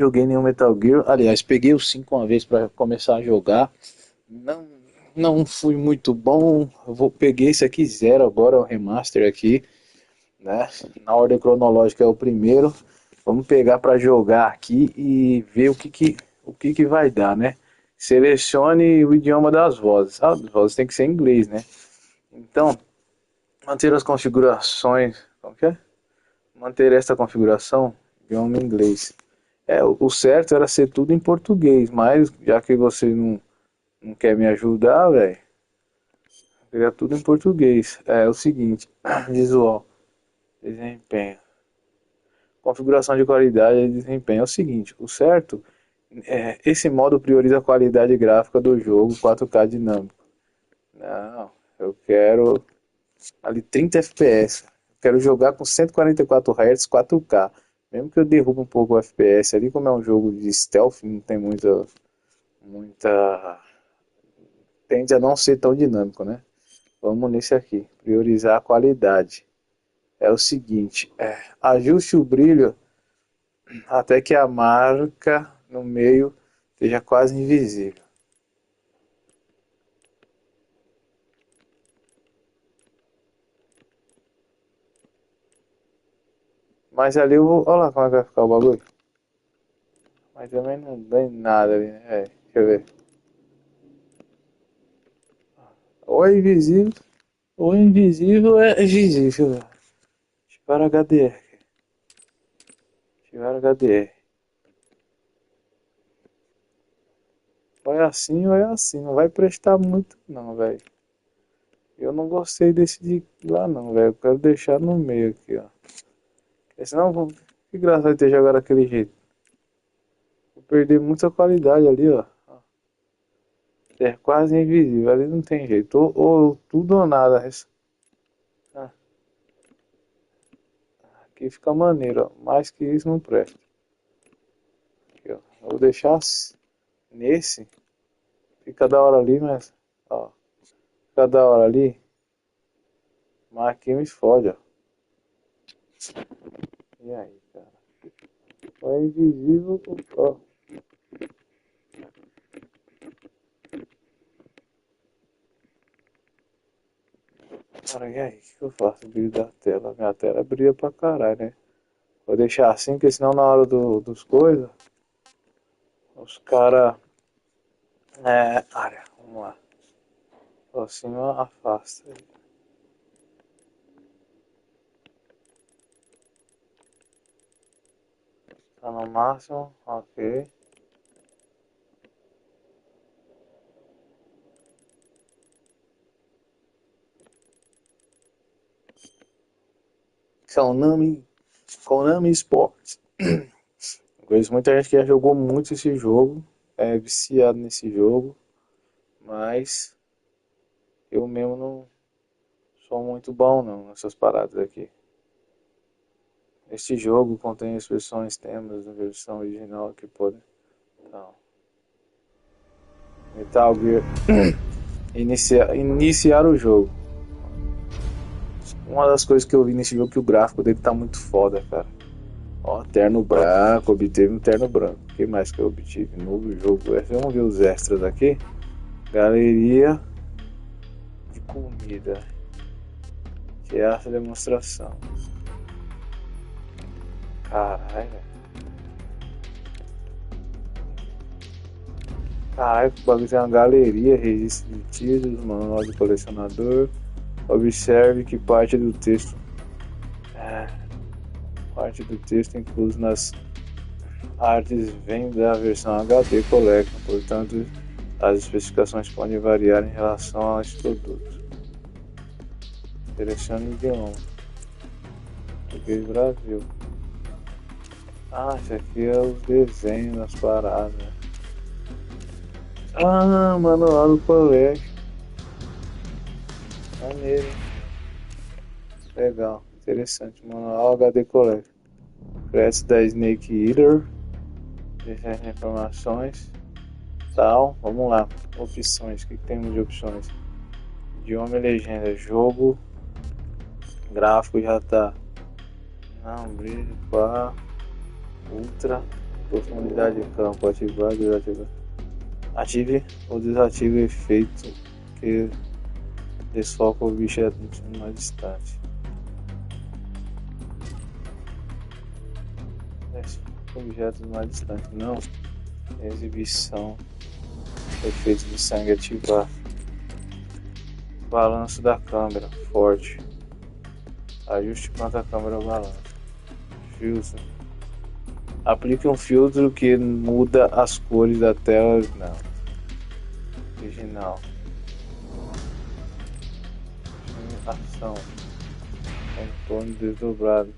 Joguei nenhum Metal Gear. Aliás, peguei o 5 uma vez para começar a jogar. Não, não fui muito bom. Peguei esse aqui zero agora, o remaster aqui, né? Na ordem cronológica é o primeiro. Vamos pegar para jogar aqui e ver o que que vai dar, né? Selecione o idioma das vozes. Ah, as vozes tem que ser em inglês, né? Então, manter as configurações. Como que é? Manter esta configuração, idioma inglês. O certo era ser tudo em português, mas já que você não quer me ajudar, velho, queria tudo em português. É o seguinte, visual, desempenho, configuração de qualidade e desempenho. É o seguinte, o certo esse modo prioriza a qualidade gráfica do jogo 4K dinâmico. Não, eu quero ali 30 FPS. Eu quero jogar com 144 Hz 4K. Mesmo que eu derrube um pouco o FPS ali, como é um jogo de stealth, não tem muita tende a não ser tão dinâmico, né? Vamos nesse aqui, priorizar a qualidade. É o seguinte, ajuste o brilho até que a marca no meio esteja quase invisível. Mas ali eu vou, olha lá como é que vai ficar o bagulho. Mas também não dá em nada ali, né? Deixa eu ver. Ou é invisível, ou invisível é visível. Ativar HDR. Ativar HDR. Ou é assim. Não vai prestar muito não, velho. Eu não gostei desse de lá não, velho. Eu quero deixar no meio aqui, ó. Porque senão, que graça vai ter jogar daquele jeito? Vou perder muita qualidade ali, ó. É quase invisível, ali não tem jeito. Ou tudo ou nada. Ah, aqui fica maneiro, ó. Mais que isso não presta. Aqui, ó. Eu vou deixar nesse. Fica da hora ali, mas. Ó. Fica da hora ali. Mas aqui me fode, ó. E aí, cara? Ou é invisível, ó. Cara, e aí? O que eu faço? Brilho da tela. Minha tela brilha pra caralho, né? Vou deixar assim, porque senão na hora dos coisas, os cara. Área, vamos lá. Assim afasta. Tá no máximo, ok. Konami, Konami Sports. Conheço muita gente que já jogou muito esse jogo, é viciado nesse jogo, mas eu mesmo não sou muito bom não nessas paradas aqui. Este jogo contém expressões, temas da versão original que podem. Então, Metal Gear iniciar o jogo. Uma das coisas que eu vi nesse jogo é que o gráfico dele tá muito foda, cara. Ó, terno branco, obteve um terno branco. O que mais que eu obtive? Novo jogo. Vamos ver os extras aqui. Galeria de comida. Que é essa demonstração. Caralho. Caralho, o bagulho tem uma galeria, registro de títulos, manual de colecionador. Observe que parte do texto incluso nas artes vem da versão HD Collection, portanto as especificações podem variar em relação aos produtos. Selecione o idioma. Português Brasil. Ah, isso aqui é os desenhos das paradas. Ah, manual do colégio. Maneiro. Legal. Interessante. Manual HD Colégio. Preço da Snake Eater. Deixar as informações. Tal. Vamos lá. Opções. O que temos de opções? Idioma e legenda. Jogo. Gráfico já tá. Não, brilho. Pá. Ultra. Profundidade de campo, ativar, desativar. Ative ou desative o efeito que desfoca o objeto mais distante. Objetos mais distantes, não. Exibição. Efeito de sangue ativar. Balanço da câmera, forte. Ajuste quanto a câmera balança. Filtro. Aplique um filtro que muda as cores da tela. Não. Original. Ação. Contorno desdobrado.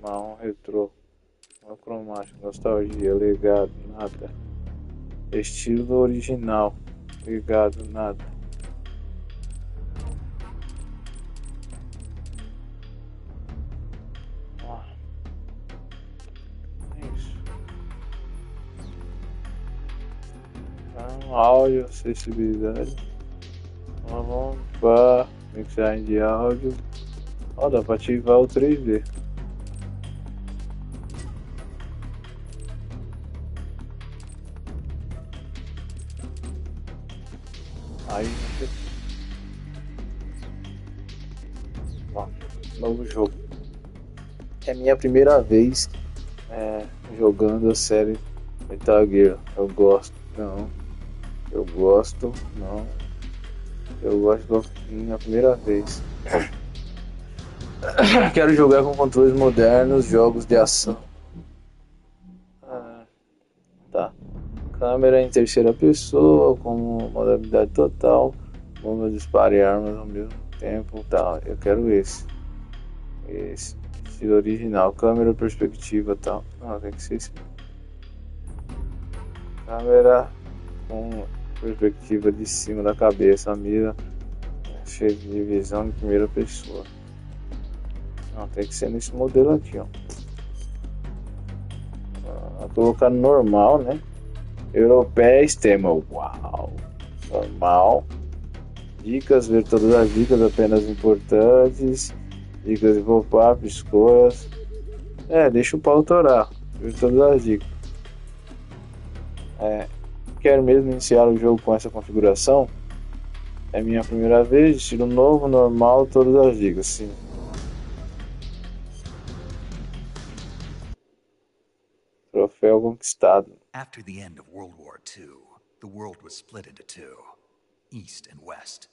Marrom retrô. Monocromático. Nostalgia. Legado. Nada. Estilo original. Legado. Nada. Áudio, acessibilidade. Vamos para mixagem de áudio. Ó, dá para ativar o 3D. Aí, ó, novo jogo. É minha primeira vez jogando a série Metal Gear. Eu gosto, não. Eu gosto, não. Eu gosto da minha primeira vez. Quero jogar com controles modernos, jogos de ação. Tá. Câmera em terceira pessoa, com modalidade total. Vamos disparar armas ao mesmo tempo. Tá, eu quero esse. Esse. Estilo original. Câmera, perspectiva tal. Não, tem que ser esse. Câmera com perspectiva de cima da cabeça, a mira cheia de visão em primeira pessoa. Não, tem que ser nesse modelo aqui, ó. Vou colocar normal, né? Europeia extrema. Uau! Normal. Dicas, ver todas as dicas apenas importantes. Dicas de pop-up, escolhas. Deixa o pau torar. Ver todas as dicas. Quero mesmo iniciar o jogo com essa configuração. É minha primeira vez, estilo novo, normal, todas as dicas, sim. Troféu conquistado. After the end of World War II, the world was split into two, East and West.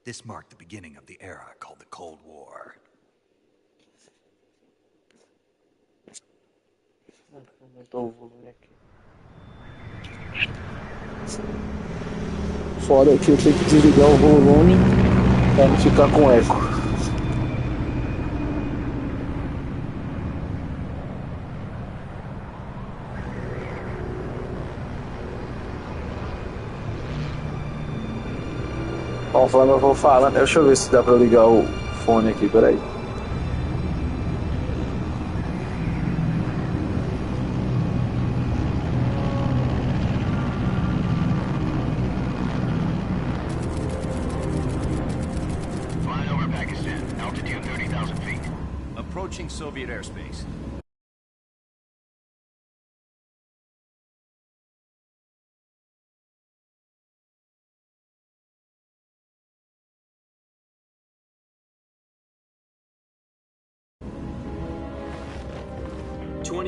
This marked the beginning of the era called the Cold War. Aumentou o volume aqui. Fora que eu tenho que desligar o volume para não ficar com eco. Conforme eu vou falando, deixa eu ver se dá para ligar o fone aqui, peraí. Approaching Soviet airspace.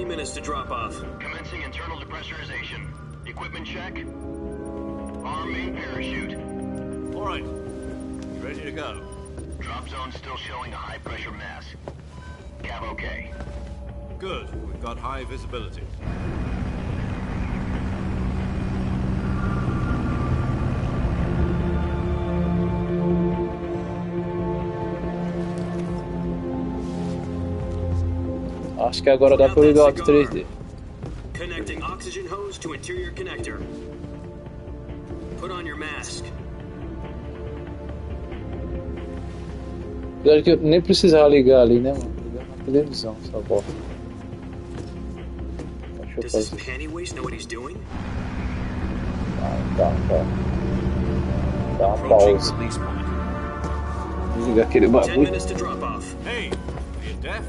Minutes to drop off. Commencing internal depressurization. Equipment check. Arm main parachute. All right. Ready to go. Drop zone still showing a high pressure mass. Cav okay. Good. We've got high visibility. Acho que agora dá para ligar o 3D. Connecting oxygen hose to interior connector. Put on your mask. Claro que eu nem precisava ligar ali, né, mano? Ligar na televisão, essa bosta. Deixa eu Does this fazer. panty waste know what he's doing? Tá. Dá uma Approaching pausa. release point. Desligar aquele 10 bagulho. minutes to drop off. Hey, are you deaf?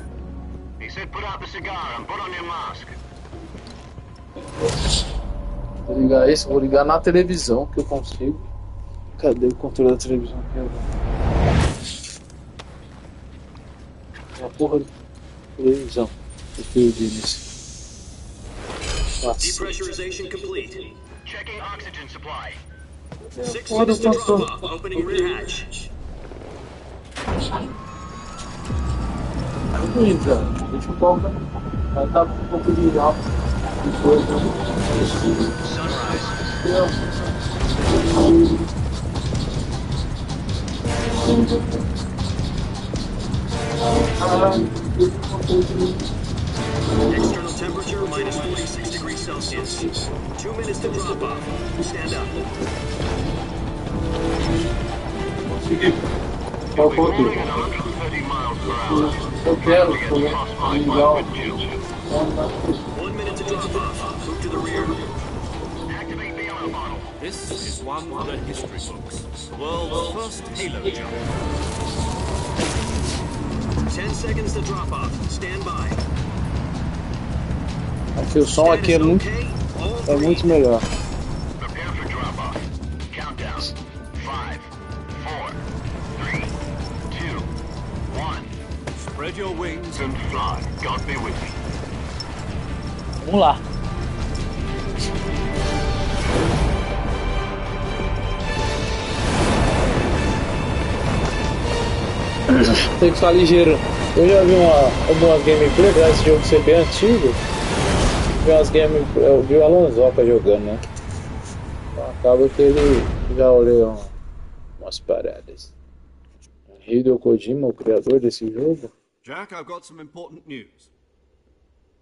He said put out the cigar and put on your mask. Vou ligar esse, vou ligar na televisão que eu consigo. Cadê o controle da televisão aqui agora? A porra da televisão. Eu perdi nesse. Depressurization complete. Checking oxygen supply. 6 minutes to drop off. Opening rear hatch. Tá ruim, cara. Deixa eu colocar. Vai estar com um pouco de álcool. Depois, External temperature minus 46 degrees Celsius. 2 minutes to drop off. Stand up. qual foi? Rolling at 130 miles per hour. Eu quero Classified by ligar. altitude. 1 minute to drop off. Move to the rear. Activate the auto bottle. This is one for the history books. The world's first Halo jump. 10 seconds to drop off. Stand by. Aqui o som aqui é muito, é muito melhor. Prepare for drop-off. Countdown. 5, 4, 3, 2, 1. Spread your wings And fly. God be with me. Vamos lá. Tem que ficar ligeiro. Eu já vi algumas gameplays, apesar desse jogo ser bem antigo. Eu vi o Alonsoca jogando, né? Então acaba que ele já olhou umas paradas. Hideo Kojima, o criador desse jogo. Jack, I've got some important news.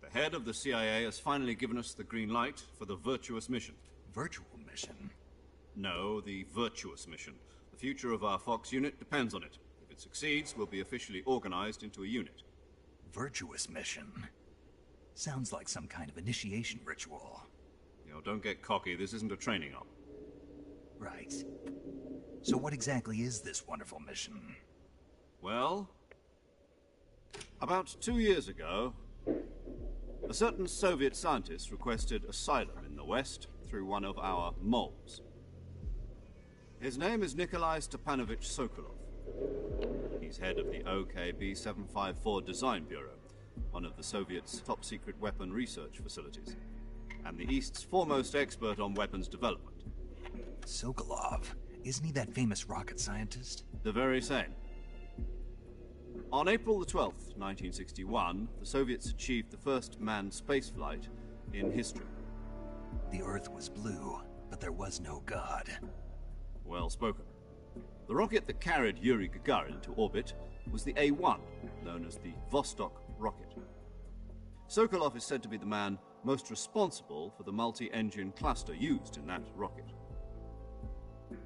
The head of the CIA has finally given us the green light for the Virtuous mission. Virtual mission? No, the Virtuous mission. The future of our Fox unit depends on it. If it succeeds, we'll be officially organized into a unit. Virtuous mission? Sounds like some kind of initiation ritual. You know, don't get cocky. This isn't a training op. Right. So what exactly is this wonderful mission? Well, about 2 years ago, a certain Soviet scientist requested asylum in the West through one of our moles. His name is Nikolai Stepanovich Sokolov. He's head of the OKB 754 Design Bureau, one of the Soviets' top-secret weapon research facilities, and the East's foremost expert on weapons development. Sokolov? Isn't he that famous rocket scientist? The very same. On April the 12th, 1961, the Soviets achieved the first manned spaceflight in history. The Earth was blue, but there was no God. Well spoken. The rocket that carried Yuri Gagarin to orbit was the A-1, known as the Vostok rocket. Sokolov is said to be the man most responsible for the multi-engine cluster used in that rocket.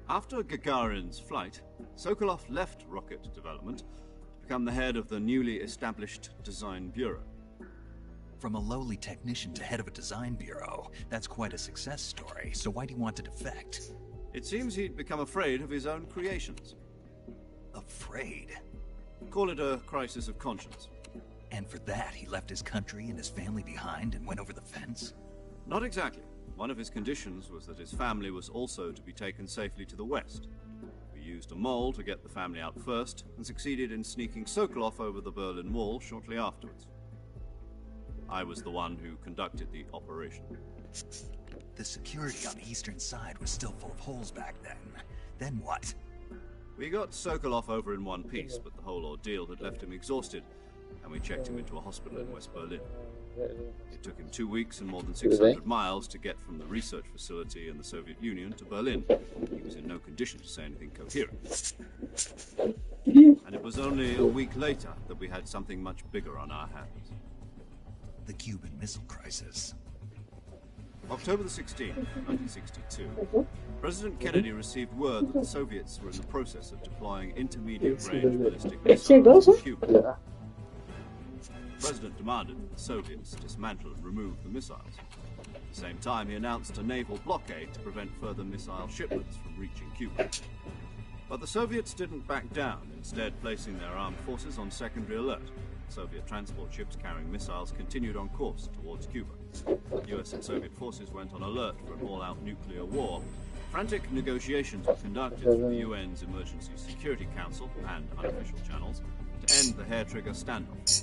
After Gagarin's flight, Sokolov left rocket development to become the head of the newly established Design Bureau. From a lowly technician to head of a design bureau, that's quite a success story, so why'd he want to defect? It seems he'd become afraid of his own creations. Afraid? Call it a crisis of conscience. And for that, he left his country and his family behind and went over the fence? Not exactly. One of his conditions was that his family was also to be taken safely to the west. We used a mole to get the family out first, and succeeded in sneaking Sokolov over the Berlin Wall shortly afterwards. I was the one who conducted the operation. The security on the eastern side was still full of holes back then. Then what? We got Sokolov over in one piece, but the whole ordeal had left him exhausted, and we checked him into a hospital in West Berlin. It took him 2 weeks and more than 600 miles to get from the research facility in the Soviet Union to Berlin. He was in no condition to say anything coherent. And it was only a week later that we had something much bigger on our hands. The Cuban Missile Crisis. October the 16th, 1962, President Kennedy received word that the Soviets were in the process of deploying intermediate-range ballistic missiles to Cuba. The President demanded that the Soviets dismantle and remove the missiles. At the same time, he announced a naval blockade to prevent further missile shipments from reaching Cuba. But the Soviets didn't back down, instead placing their armed forces on secondary alert. Soviet transport ships carrying missiles continued on course towards Cuba. US and Soviet forces went on alert for an all-out nuclear war. Frantic negotiations were conducted through the UN's Emergency Security Council and unofficial channels to end the hair-trigger standoff.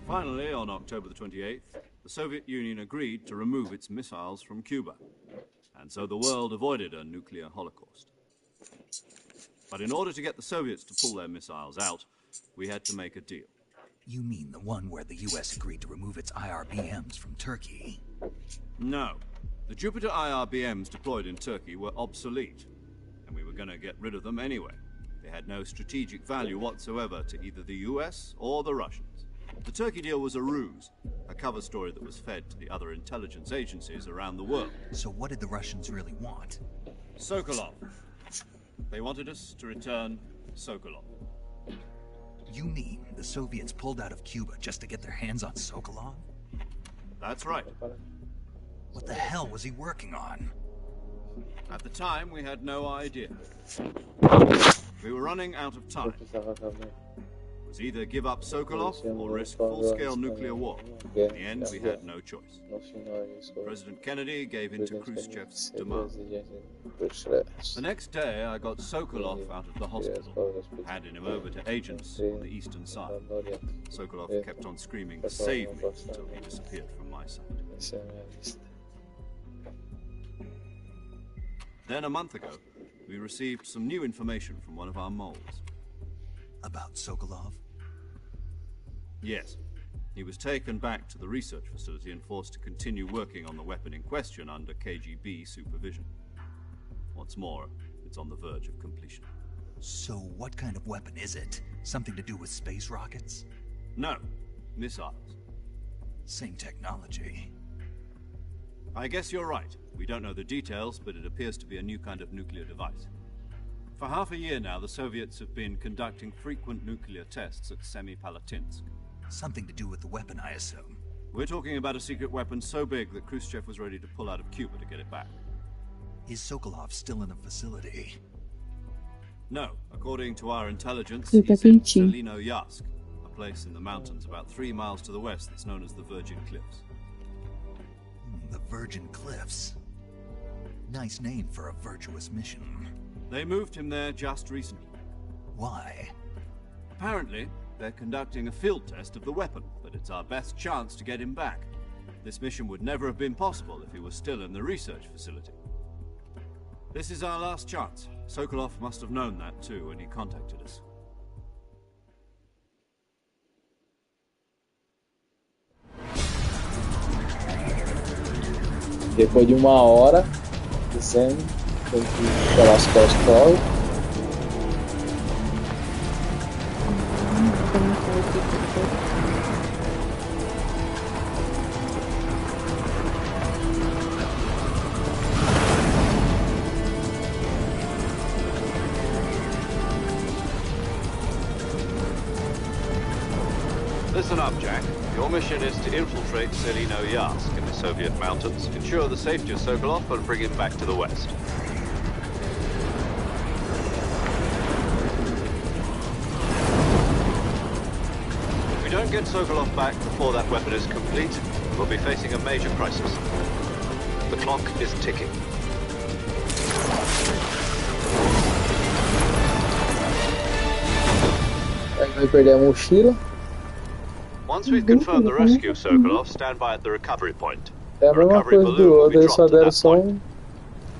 Finally, on October the 28th, the Soviet Union agreed to remove its missiles from Cuba, and so the world avoided a nuclear holocaust. But in order to get the Soviets to pull their missiles out, we had to make a deal. You mean the one where the US agreed to remove its IRBMs from Turkey? No. The Jupiter IRBMs deployed in Turkey were obsolete, and we were going to get rid of them anyway. They had no strategic value whatsoever to either the US or the Russians. The Turkey deal was a ruse, a cover story that was fed to the other intelligence agencies around the world. So what did the Russians really want? Sokolov. They wanted us to return Sokolov. You mean the Soviets pulled out of Cuba just to get their hands on Sokolov? That's right. What the hell was he working on? At the time, we had no idea. We were running out of time. It was either give up Sokolov or risk full-scale nuclear war. In the end, we had no choice. President Kennedy gave in to Khrushchev's demand. The next day, I got Sokolov out of the hospital, handed him over to agents on the eastern side. Sokolov kept on screaming, "Save me," until he disappeared from my sight. Then, a month ago, we received some new information from one of our moles. About Sokolov? Yes. He was taken back to the research facility and forced to continue working on the weapon in question under KGB supervision. What's more, it's on the verge of completion. So what kind of weapon is it? Something to do with space rockets? No. Missiles. Same technology. I guess you're right. We don't know the details, but it appears to be a new kind of nuclear device. For half a year now, the Soviets have been conducting frequent nuclear tests at Semipalatinsk. Something to do with the weapon, I assume. We're talking about a secret weapon so big that Khrushchev was ready to pull out of Cuba to get it back. Is Sokolov still in the facility? No. According to our intelligence, he's in Selinoyarsk, a place in the mountains about 3 miles to the west that's known as the Virgin Cliffs. The Virgin Cliffs. Nice name for a virtuous mission. They moved him there just recently. Why? Apparently, they're conducting a field test of the weapon, but it's our best chance to get him back. This mission would never have been possible if he was still in the research facility. This is our last chance. Sokolov must have known that too when he contacted us. Depois de 1 hora, dizendo tem que pegar as costas. Listen up, Jack. Your mission is to infiltrate Selinoyarsk in the Soviet mountains, ensure the safety of Sokolov, and bring him back to the west. If we don't get Sokolov back before that weapon is complete, we'll be facing a major crisis. The clock is ticking. Vai perder a mochila. Once we've confirmed the rescue of Sokolov, stand by at the recovery point. É a mesma coisa do outro, eles só deram só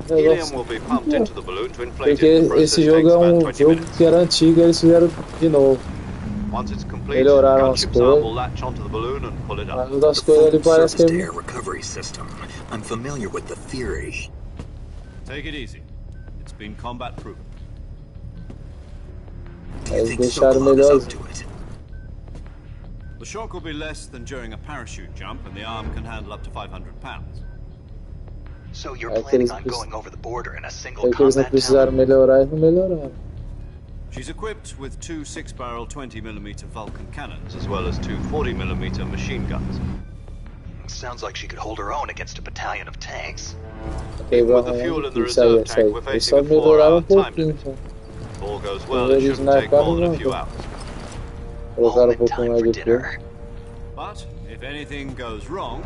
Helium will be pumped into the balloon to inflate Porque it. The process esse jogo takes é about 20 jogo minutes. que era antigo e eles fizeram de novo. Once it's complete, Melhoraram as gunship's arm will coisas. latch onto the balloon and pull it up. Mas das coisas ali parece que Surface-to-air recovery system. I'm familiar with the theory. Take it easy. It's been combat proven. Do you Eles think deixaram Sokolov is melhor. up to it? The shock will be less than during a parachute jump, and the arm can handle up to 500 pounds. So you're É que planning eles on precis- going over the border in a single É que eles não combat precisaram tower? melhorar, eles não melhoraram. She's equipped with 2 6-barrel 20mm Vulcan cannons, as well as 2 40mm machine guns. Sounds like she could hold her own against a battalion of tanks. Ok, With vamos the fuel in the isso aí, reserve isso aí. tank, we're Eles facing só a melhoraram 4-hour time pouquinho. limit. Só. If all goes well, it Eles shouldn't take sniparam more than a não, few pô. hours. Colocaram All um in pouco time mais for de tempo. dinner. But if anything goes wrong,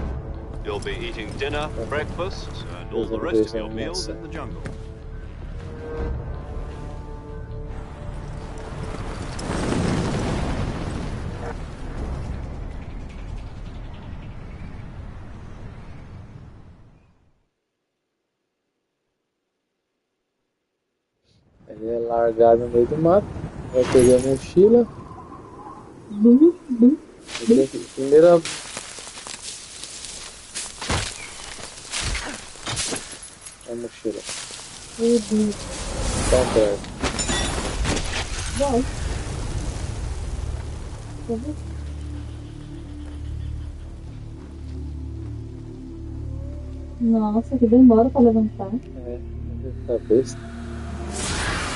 You'll be eating dinner, breakfast, and all the rest of your meals in the jungle. Ele é largado no meio do mato, vai pegar a mochila. Primeira. A mochila. Tá perto. Vai. Nossa, que demora pra levantar. É, cabeça.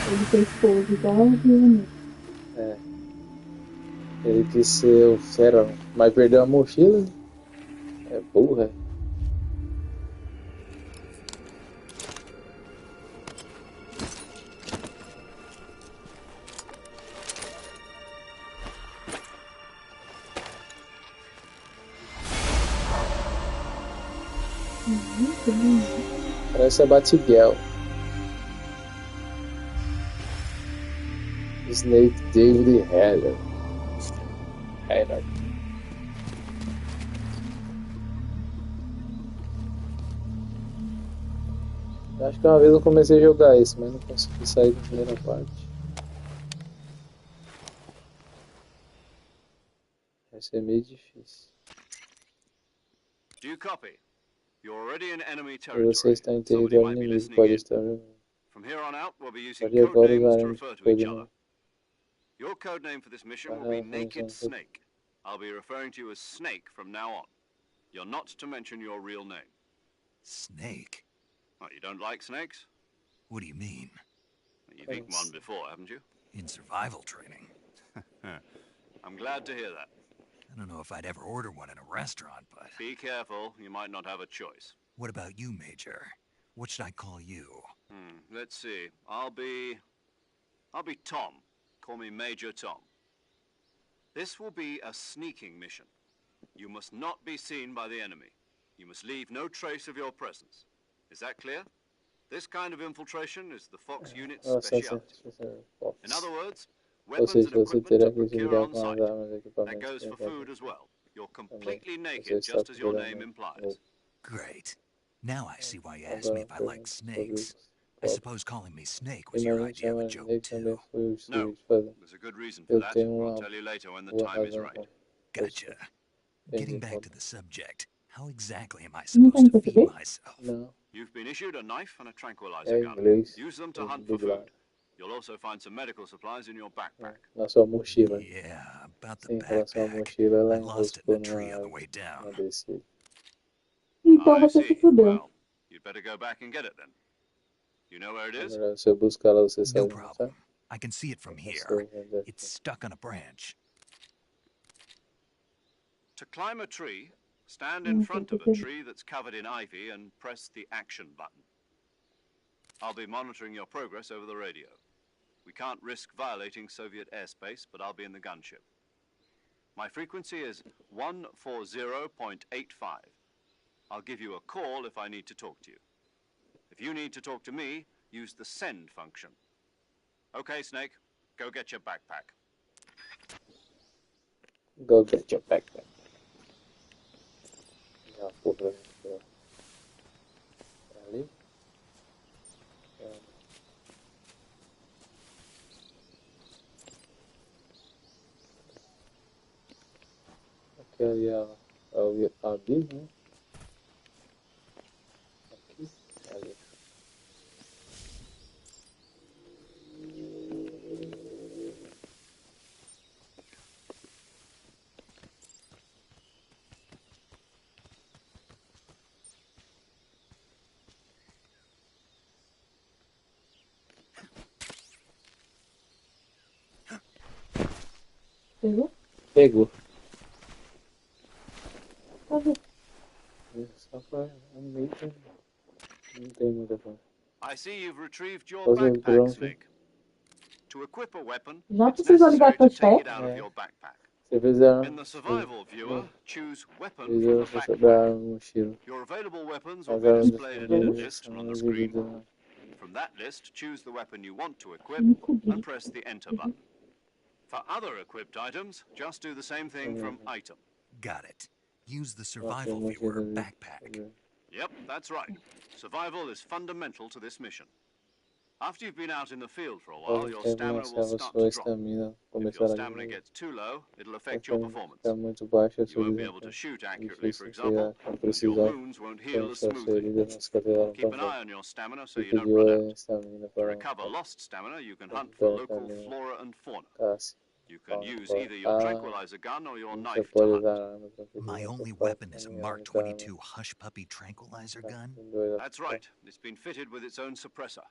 Ele fez pose igual a Vianney. É. Ele quis ser o fera, mas perdeu a mochila. É burra. Parece a Batgirl. Snake David Haller. Acho que uma vez eu comecei a jogar isso, mas não consegui sair da primeira parte. Essa é meio difícil. Do you copy? You're already in enemy Se territory. você está em Somebody território might be inimigo, listening pode in. estar jogando. From here on out, we'll be using Pode agora code names to usaremos refer to each código. other. Your code name for this mission will be Naked Snake. I'll be referring to you as Snake from now on. You're not to mention your real name. Snake? Oh, you don't like snakes? What do you mean? You've eaten one before, haven't you? In survival training? I'm glad to hear that. I don't know if I'd ever order one in a restaurant, but... Be careful, you might not have a choice. What about you, Major? What should I call you? Let's see. I'll be Tom. Call me Major Tom. This will be a sneaking mission. You must not be seen by the enemy. You must leave no trace of your presence. Is that clear? This kind of infiltration is the Fox unit's specialty. In other words, weapons and equipment are procured on site. That goes for food as well. You're completely naked, just as your name implies. Great. Now I see why you asked me if I like snakes. I suppose calling me Snake was your idea of a joke, too. No, there's a good reason for that. I'll tell you later when the time is right. Gotcha. Getting back to the subject, how exactly am I supposed to feed myself? You've been issued a knife and a tranquilizer gun. Use them to hunt for food. You'll also find some medical supplies in your backpack. Yeah, about the backpack. I lost it in a tree on the way down. Então você se fudeu. Well, you'd better go back and get it then. You know where it is? No problem. I can see it from here. It's stuck on a branch. To climb a tree, stand in front of a tree that's covered in ivy and press the action button. I'll be monitoring your progress over the radio. We can't risk violating Soviet airspace, but I'll be in the gunship. My frequency is 140.85. I'll give you a call if I need to talk to you. If you need to talk to me, use the send function. Okay, Snake, go get your backpack. Go get your backpack. Ali. Aqui ali a Bis, né? Aqui, ali. Pegou? Pegou. Cadê? Só pra meio que não tem muita coisa. I see you've retrieved your Pois é, backpack, Snake. To equip a weapon, Já it's precisou ligar necessary to pra take fé? it out of your backpack. Se fizer, In the survival viewer, choose weapon fizer from the você background. dar uma mochila. Your available weapons will As be armas displayed in a disponíveis list são on the screen. exibidas. From that list, choose the weapon you want to equip and press the enter button. For other equipped items, just do the same thing from item. Got it. Use the survival viewer backpack. Yep, that's right. Survival is fundamental to this mission. After you've been out in the field for a while, Ao your tempo stamina will iniciava start sua to drop. estamina If your começar a stamina diminuir. gets too low, it'll Se affect a your estamina performance. ficar muito baixa, You seu won't be able desempenho to shoot é accurately, for difícil example, com and your precisão. wounds won't heal as Suas smoothly. feridas não cicatrizaram Keep tão an bem. eye on your stamina so E you don't pediu run a out. estamina To para recover lost stamina, you can hunt for recuperar a local estamina. flora and fauna. Caça. You can Fauna use fora. either your tranquilizer gun or your Você knife to pode hunt. usar a arma My tranquilizante only para weapon is a caminhar, Mark única arma. 22 Hush Puppy tranquilizer gun. Tem dois That's right. It's been fitted with its own suppressor.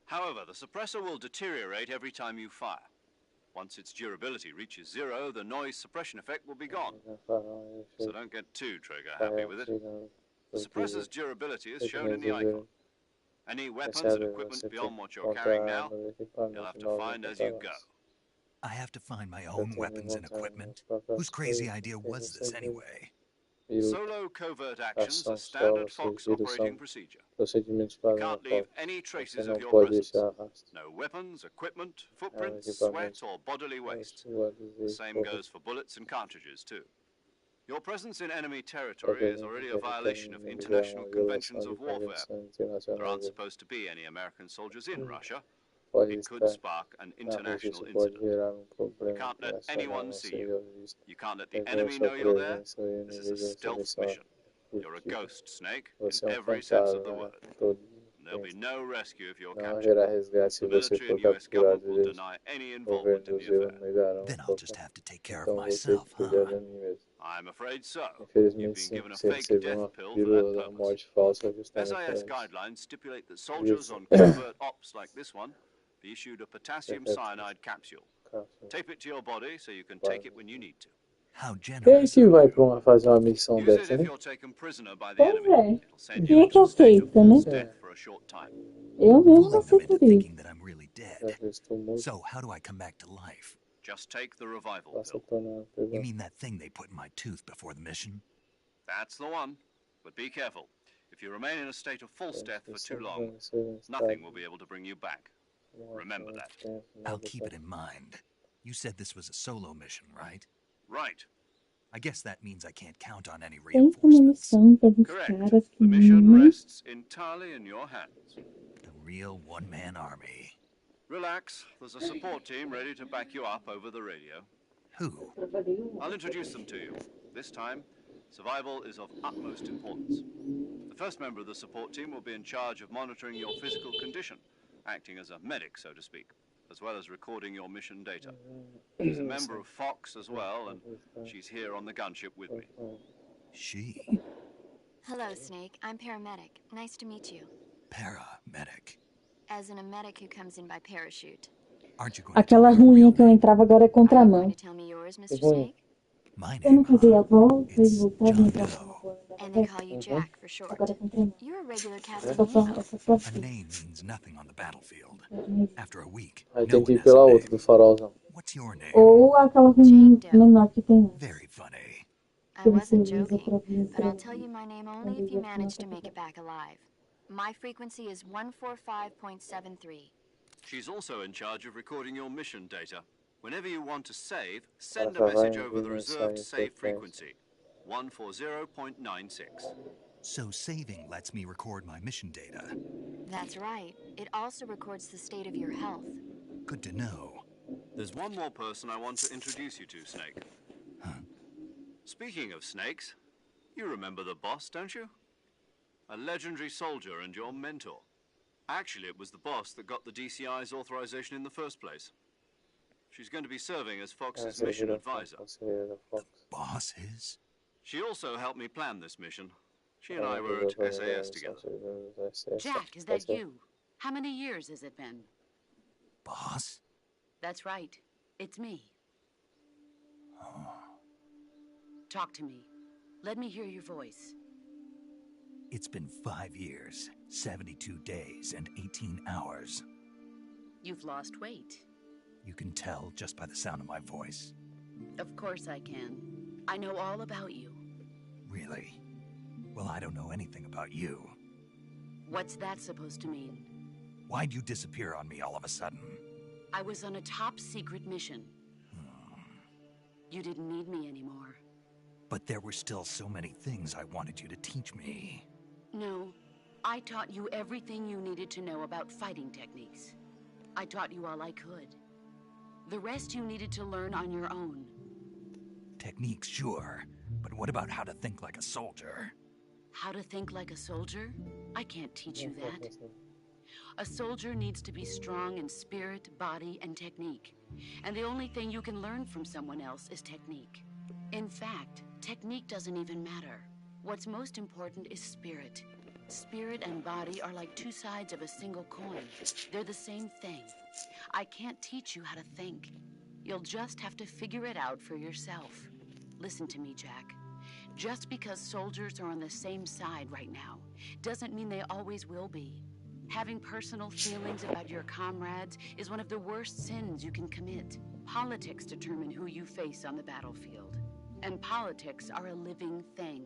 However, the suppressor will deteriorate every time you fire. Once its durability reaches 0, the noise suppression effect will be gone. So don't get too trigger happy with it. The suppressor's durability is shown in the icon. Any weapons and equipment beyond what you're carrying now, you'll have to find as you go. I have to find my own weapons and equipment. Whose crazy idea was this anyway? Solo covert actions are standard Fox operating procedure. Procedimentos You padrão can't da leave Fox. any Você traces não of your pode presence. deixar rastro. No weapons, equipment, footprints, equipamentos, sweat, or bodily waste. suores The e same corpos. goes for bullets and cartridges, too. Your presence in enemy territory is already a violation of international conventions of warfare. There aren't supposed to be any American soldiers in Russia. Pode It could estar spark an na Rússia, international isso pode incident. gerar problema You can't let internacional anyone não see ser you. visto. You can't let the Deve enemy sua know you're there. presença e o This is a inimigo sua stealth missão mission. You're a furtiva. ghost, Snake, Você in é every sense of the fantasma, word. todo And there'll be no rescue if you're não captured. haverá resgate se The você military for and US capturado. government will Eles deny any involvement in governos the eu affair. negarão Then I'll just have to take care of então você myself, cuidar de huh? mim mesmo. I'm afraid so. You've Infelizmente been sim, given a você fake recebeu death uma pill for pílula that da purpose. morte falsa justamente para SAS isso. guidelines stipulate that soldiers on covert ops like this one be issued a potassium cyanide capsule. Tape it to your body so you can take it when you need to. How Quem é generous que of vai you. para fazer uma missão Use it dessa, if hein? you're taken prisoner by the Pois enemy. é. It'll send Quem you é into que a state of aceita, né? false death for a short time. Eu mesmo Fooling them into aceitaria. thinking that I'm really Já dead. fez tumulto, So how do I come back to life? Just take the revival passa pill. a tornar You prisão. mean that thing they put in my tooth before the mission? That's the one. But be careful. If you remain in a state of false death for too long, nothing will be able to bring you back. Remember that. I'll keep it in mind. You said this was a solo mission, right? Right. I guess that means I can't count on any Pensa na reinforcements. missão para os Correct. caras que The mission nem rests entirely in your hands. A real one-man army. Relax. There's a support team ready to back you up over the radio. Who? I'll introduce them to you. This time, survival is of utmost importance. The first member of the support team will be in charge of monitoring your physical condition, acting as a medic, so to speak, as well as recording your mission data. She's a member of Fox as well, and she's here on the gunship with me. She. Hello, Snake. I'm paramedic. Nice to meet you. Paramedic. As in a medic who comes in by parachute. Aren't you going to tell aquela me your ruinha real que eu name? entrava agora é Are you contramão. going to tell me yours, Mr. Uhum. Snake? My Eu não name, fazia a huh? volta e It's voltava e John entrava na Doe. porta. And they call you Jack for short. Agora é contramão. You're a regular Essa Captain só, Nemo. essa só A fica. name means nothing on the battlefield. After a week, Aí no tem que one ir has pela a outra, name. do farolzão. What's your name? Ou aquela ruinha menor que tem lá. Very funny. I Que você wasn't usa joking, pra but I'll vencer. tell you my name only if you manage to make it back alive. My frequency is 145.73. She's also in charge of recording your mission data. Whenever you want to save, send a message over the reserved save frequency, 140.96. So saving lets me record my mission data. That's right. It also records the state of your health. Good to know. There's one more person I want to introduce you to, Snake. Speaking of snakes, you remember the boss, don't you? A legendary soldier and your mentor. Actually, it was the boss that got the DCI's authorization in the first place. She's going to be serving as Fox's mission advisor. Boss is? She also helped me plan this mission. She and I were at SAS together. Jack, is that you? How many years has it been? Boss? That's right. It's me. Talk to me. Let me hear your voice. It's been 5 years, 72 days, and 18 hours. You've lost weight. You can tell just by the sound of my voice. Of course I can. I know all about you. Really? Well, I don't know anything about you. What's that supposed to mean? Why'd you disappear on me all of a sudden? I was on a top-secret mission. You didn't need me anymore. But there were still so many things I wanted you to teach me. No, I taught you everything you needed to know about fighting techniques. I taught you all I could. The rest you needed to learn on your own. Techniques, sure. But what about how to think like a soldier? How to think like a soldier? I can't teach you that. A soldier needs to be strong in spirit, body, and technique. And the only thing you can learn from someone else is technique. In fact, technique doesn't even matter. What's most important is spirit. Spirit and body are like two sides of a single coin. They're the same thing. I can't teach you how to think. You'll just have to figure it out for yourself. Listen to me, Jack. Just because soldiers are on the same side right now doesn't mean they always will be. Having personal feelings about your comrades is one of the worst sins you can commit. Politics determine who you face on the battlefield. And politics are a living thing.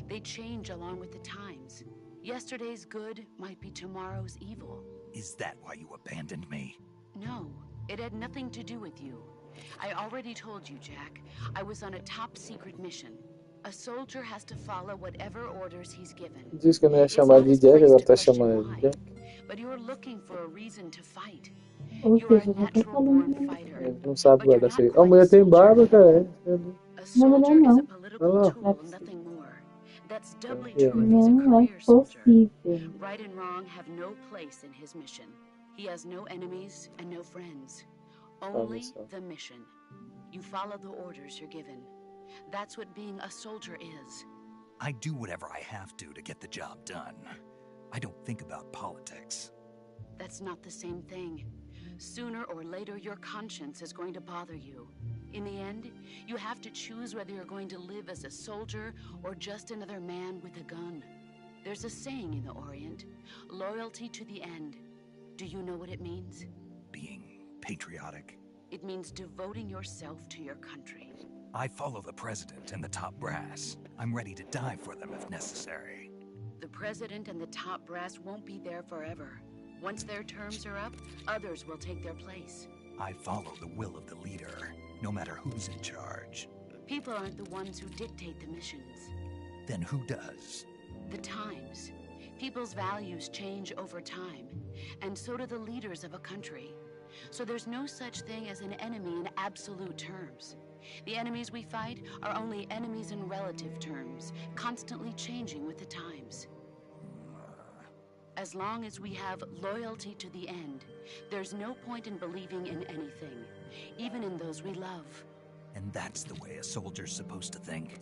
They change along with the times. Yesterday's good might be tomorrow's evil. Is that why you abandoned me? No, it had nothing to do with you. I already told you, Jack. I was on a top-secret mission. A soldier has to follow whatever orders he's given. Diz que eu não ia It's chamar not de his Jack, place agora to tá question chamando de why. Jack. But you're looking for a reason to fight. Ou You are a seja, já tá natural-born falando. fighter. Ele não sabe But you're guardar not segredo. A quite mulher a tem soldier. barba, cara. A Na soldier verdade, is a não. political Olha lá. tool, nothing more. That's doubly Yeah. true if he's a Não é career soldier. possível. Right and wrong have no place in his mission. He has no enemies and no friends. Only so. the mission. You follow the orders you're given. That's what being a soldier is. I do whatever I have to get the job done. I don't think about politics. That's not the same thing. Sooner or later, your conscience is going to bother you. In the end, you have to choose whether you're going to live as a soldier or just another man with a gun. There's a saying in the Orient, loyalty to the end. Do you know what it means? Being patriotic. It means devoting yourself to your country. I follow the president and the top brass. I'm ready to die for them if necessary. The president and the top brass won't be there forever. Once their terms are up, others will take their place. I follow the will of the leader, no matter who's in charge. People aren't the ones who dictate the missions. Then who does? The times. People's values change over time, and so do the leaders of a country. So there's no such thing as an enemy in absolute terms. The enemies we fight are only enemies in relative terms, constantly changing with the times. As long as we have loyalty to the end, there's no point in believing in anything, even in those we love. And that's the way a soldier's supposed to think?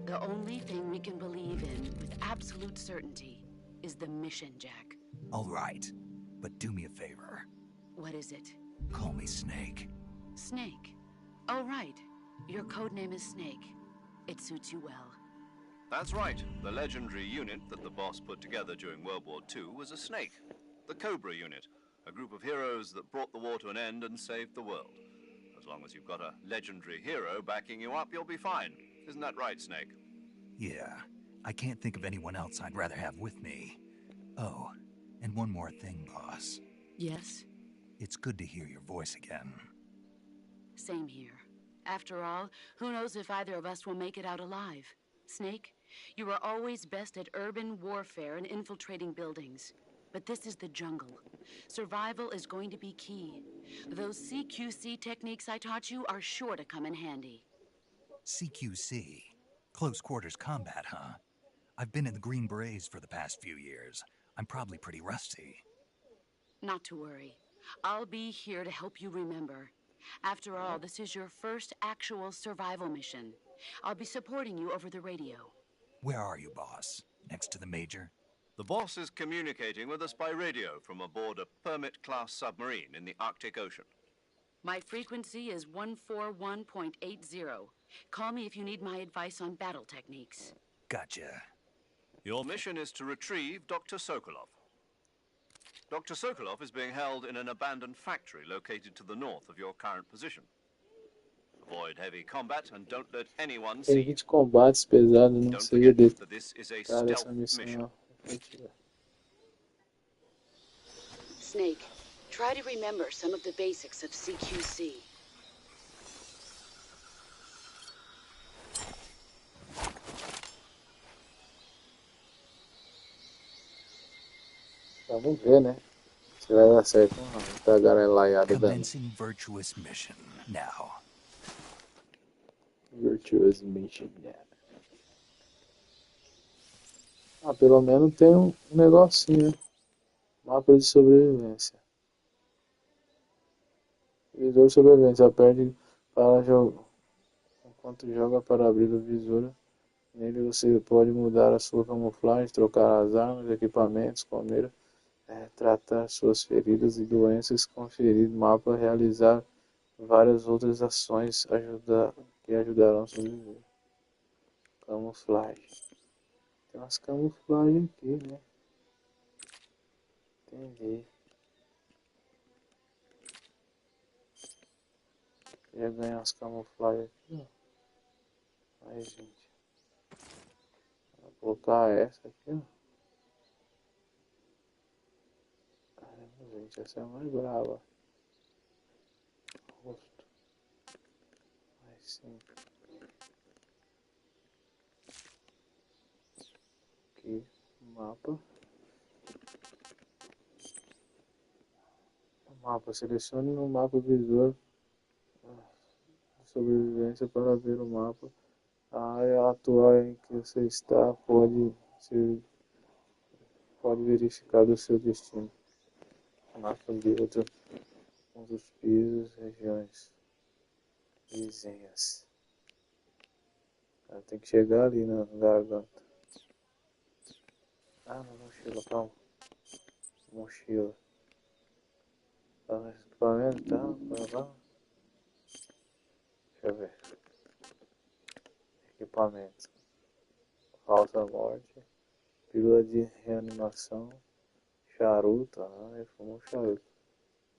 The only thing we can believe in with absolute certainty is the mission, Jack. All right, but do me a favor. What is it? Call me Snake. Snake. Oh, right. Your codename is Snake. It suits you well. That's right. The legendary unit that the boss put together during World War II was a snake. The Cobra unit, a group of heroes that brought the war to an end and saved the world. As long as you've got a legendary hero backing you up, you'll be fine. Isn't that right, Snake? Yeah, I can't think of anyone else I'd rather have with me. Oh, and one more thing, boss. Yes? It's good to hear your voice again. Same here. After all, who knows if either of us will make it out alive? Snake, you are always best at urban warfare and infiltrating buildings. But this is the jungle. Survival is going to be key. Those CQC techniques I taught you are sure to come in handy. CQC? Close quarters combat, huh? I've been in the Green Berets for the past few years. I'm probably pretty rusty. Not to worry. I'll be here to help you remember. After all, this is your first actual survival mission. I'll be supporting you over the radio. Where are you, boss? Next to the Major? The boss is communicating with us by radio from aboard a Permit-class submarine in the Arctic Ocean. My frequency is 141.80. Call me if you need my advice on battle techniques. Gotcha. Your mission is to retrieve Dr. Sokolov. Dr. Sokolov is being held in an abandoned factory located to the north of your current position. Avoid heavy combat and don't let anyone Tem see you. 20 combates pesados, não Don't seria forget de that this is a cara stealth essa missão mission. não efetiva. Snake, try to remember some of the basics of CQC. Vamos ver, né? Se vai dar certo ou não. Tá garelaiada da Commencing virtuous mission now. Virtuous Mission. Yeah. Ah, pelo menos tem um negocinho, né? Mapa de sobrevivência. Visor de sobrevivência. Aperte para jogo. Enquanto joga para abrir o visor. Nele você pode mudar a sua camuflagem, trocar as armas, equipamentos, comer, tratar suas feridas e doenças, conferir mapa, realizar várias outras ações que ajudarão a sobreviver. Camuflagem. Tem umas camuflagens aqui, né? Entendi. Queria ganhar umas camuflagens aqui, ó. Aí, gente. Vou colocar essa aqui, ó. Caramba, gente, essa é a mais brava. Rosto. Aí sim. Aqui, mapa. Mapa, selecione no mapa visor de sobrevivência para ver o mapa. A área atual em que você está pode verificar do seu destino. Mapa de outros pisos, regiões vizinhas. Tem que chegar ali na garganta. Ah, na mochila, calma. Mochila. Equipamento, tá? Deixa eu ver. Equipamento. Falsa morte. Pílula de reanimação. Charuto. Ah, ele fumou charuto.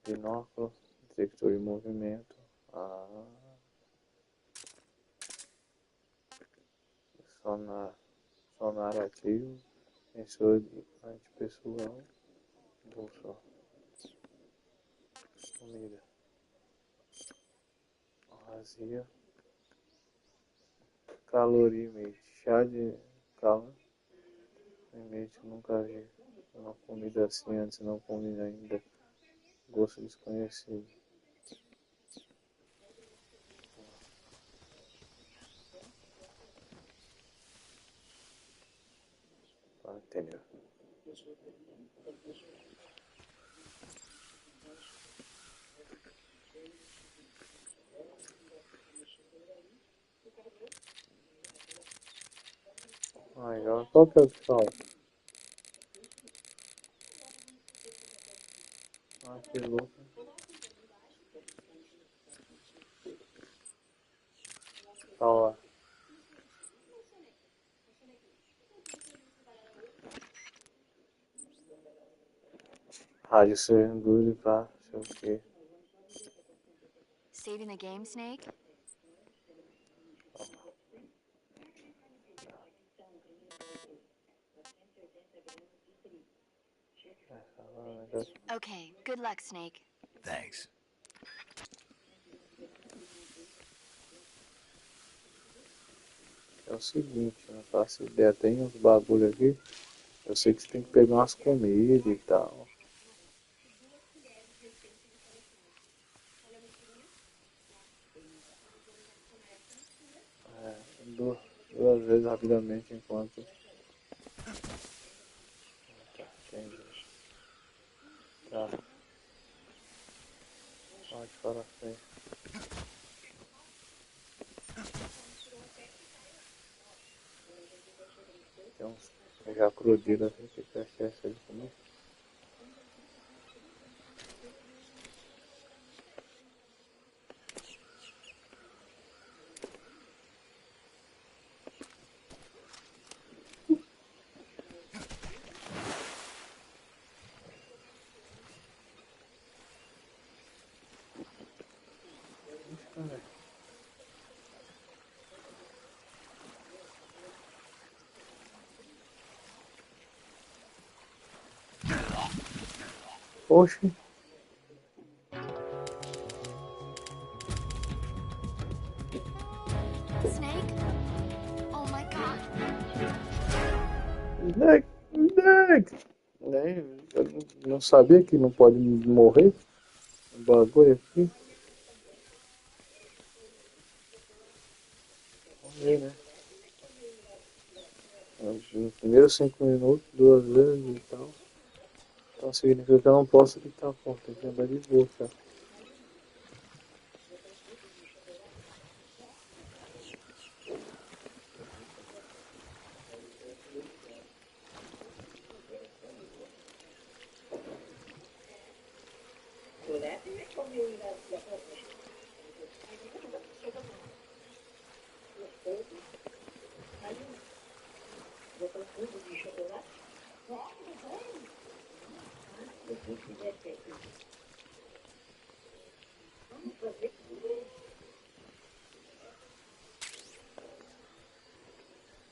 Binóculo. Detector de movimento. Ah. Sonar ativo. Sensor de antipessoal. Bolsa. Comida. Vazia. Calorímetro. Chá de calma. Limite, nunca vi uma comida assim antes, não comi ainda. Gosto desconhecido. Ah, entendeu? Agora qual que é a opção? Ah, que louco. Ó, rádio seguro pra sei o que. Saving the game, Snake? Okay, good luck, Snake. Thanks. É o seguinte, eu não faço ideia, tem uns bagulho aqui. Eu sei que você tem que pegar umas comidas e tal. Duas vezes rapidamente enquanto. Tá, entendi. Tá. Pode falar assim. Tem uns já crudilhos assim que quer essa de comer. Oxe. Snake? Oh my god. Snake, Snake. Né? Eu não sabia que não pode morrer. Um bagulho aqui. Vamos ver, né? Nos primeiros 5 minutos, 2 vezes e tal. Então significa que eu não posso gritar forte, tem que andar de boa, cara.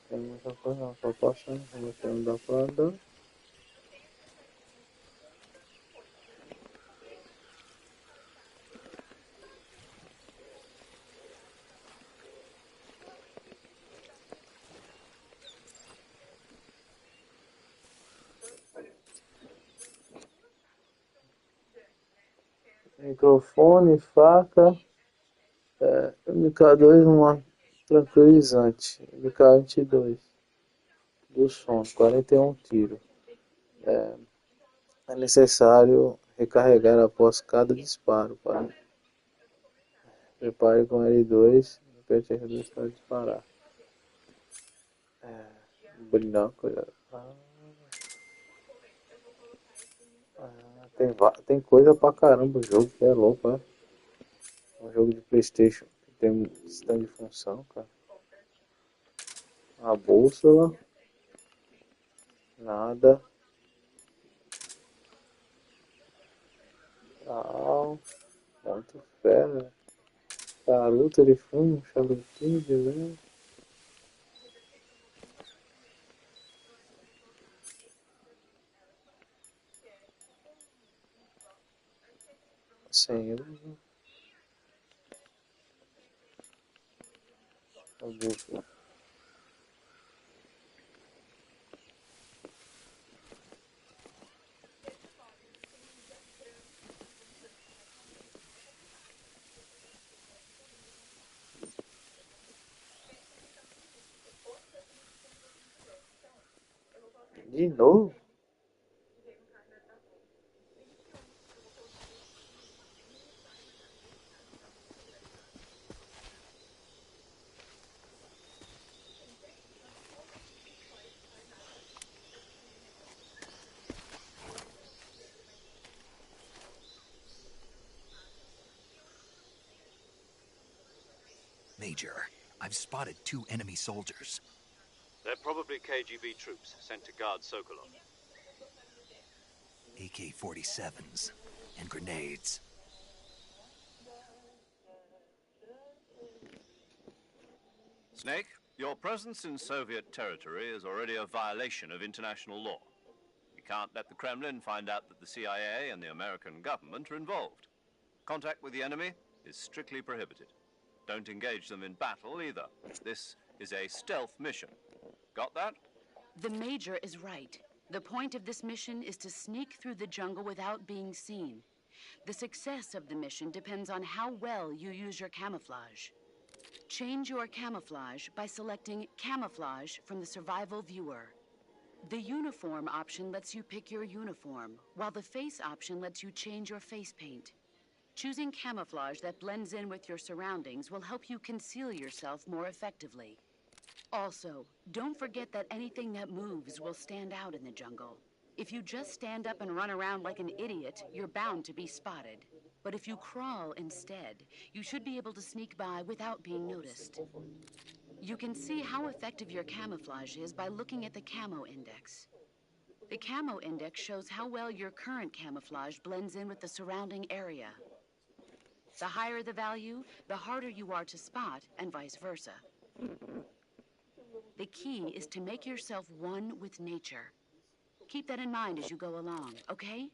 Tem muita coisa não, só passando, como é que não dá pra andar. Microfone, faca, MK2, uma tranquilizante, MK22, do som, 41 tiros. É necessário recarregar após cada disparo. Prepare com L2 e aperte R2 para disparar. Binóculo. Tem coisa pra caramba o jogo, que é louco, é? Um jogo de PlayStation que tem um stand de função, cara. A bússola. Nada. Tal. Muito fera. Charuto de fumo, charutinho de leve. Sem uso. A bússola. De novo? Major, I've spotted 2 enemy soldiers. They're probably KGB troops sent to guard Sokolov. AK-47s and grenades. Snake, your presence in Soviet territory is already a violation of international law. We can't let the Kremlin find out that the CIA and the American government are involved. Contact with the enemy is strictly prohibited. Don't engage them in battle either. This is a stealth mission. Got that? The Major is right. The point of this mission is to sneak through the jungle without being seen. The success of the mission depends on how well you use your camouflage. Change your camouflage by selecting Camouflage from the Survival Viewer. The Uniform option lets you pick your uniform, while the Face option lets you change your face paint. Choosing camouflage that blends in with your surroundings will help you conceal yourself more effectively. Also, don't forget that anything that moves will stand out in the jungle. If you just stand up and run around like an idiot, you're bound to be spotted. But if you crawl instead, you should be able to sneak by without being noticed. You can see how effective your camouflage is by looking at the Camo Index. The Camo Index shows how well your current camouflage blends in with the surrounding area. The higher the value, the harder you are to spot, and vice versa. The key is to make yourself one with nature. Keep that in mind as you go along, okay?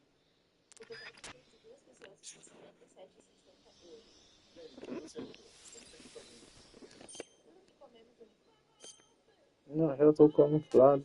Não, eu tô camuflado.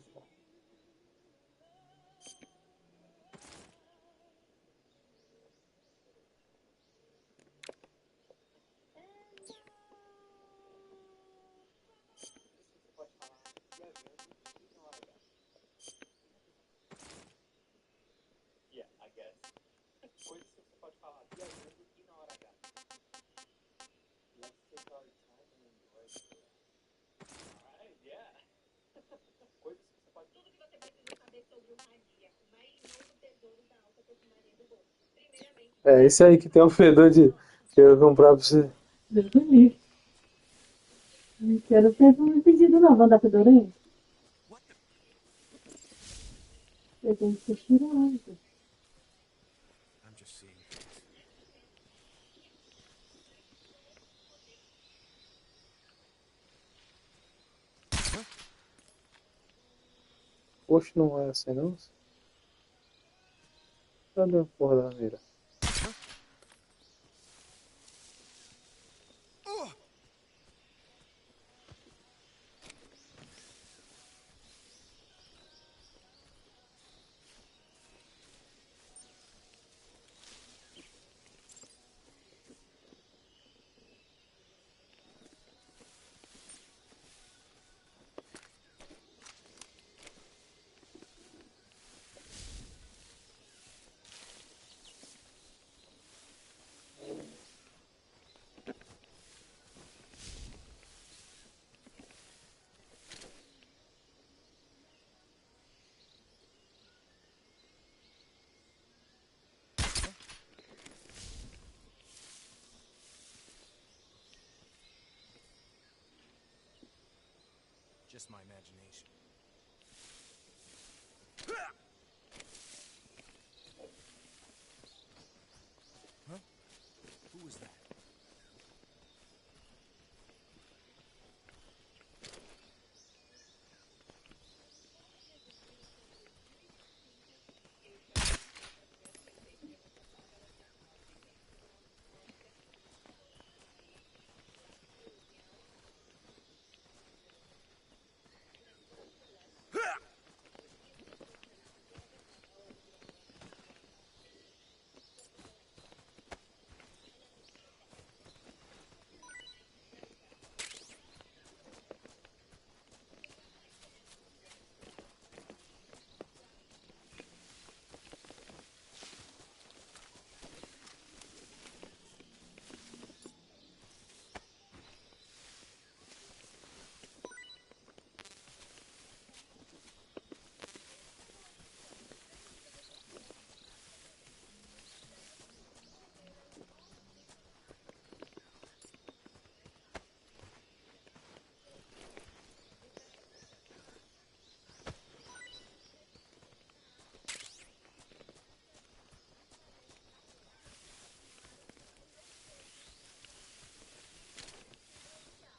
É esse aí que tem o fedor de que eu ia comprar pra você. Deus do livre. Não quero ter um pedido não. Vão dar fedorento? Eu tenho que ser cheiroso. I'm just seeing things. Poxa, não é assim não? Cadê a porra da mira? Just my imagination. Huh? Who was that?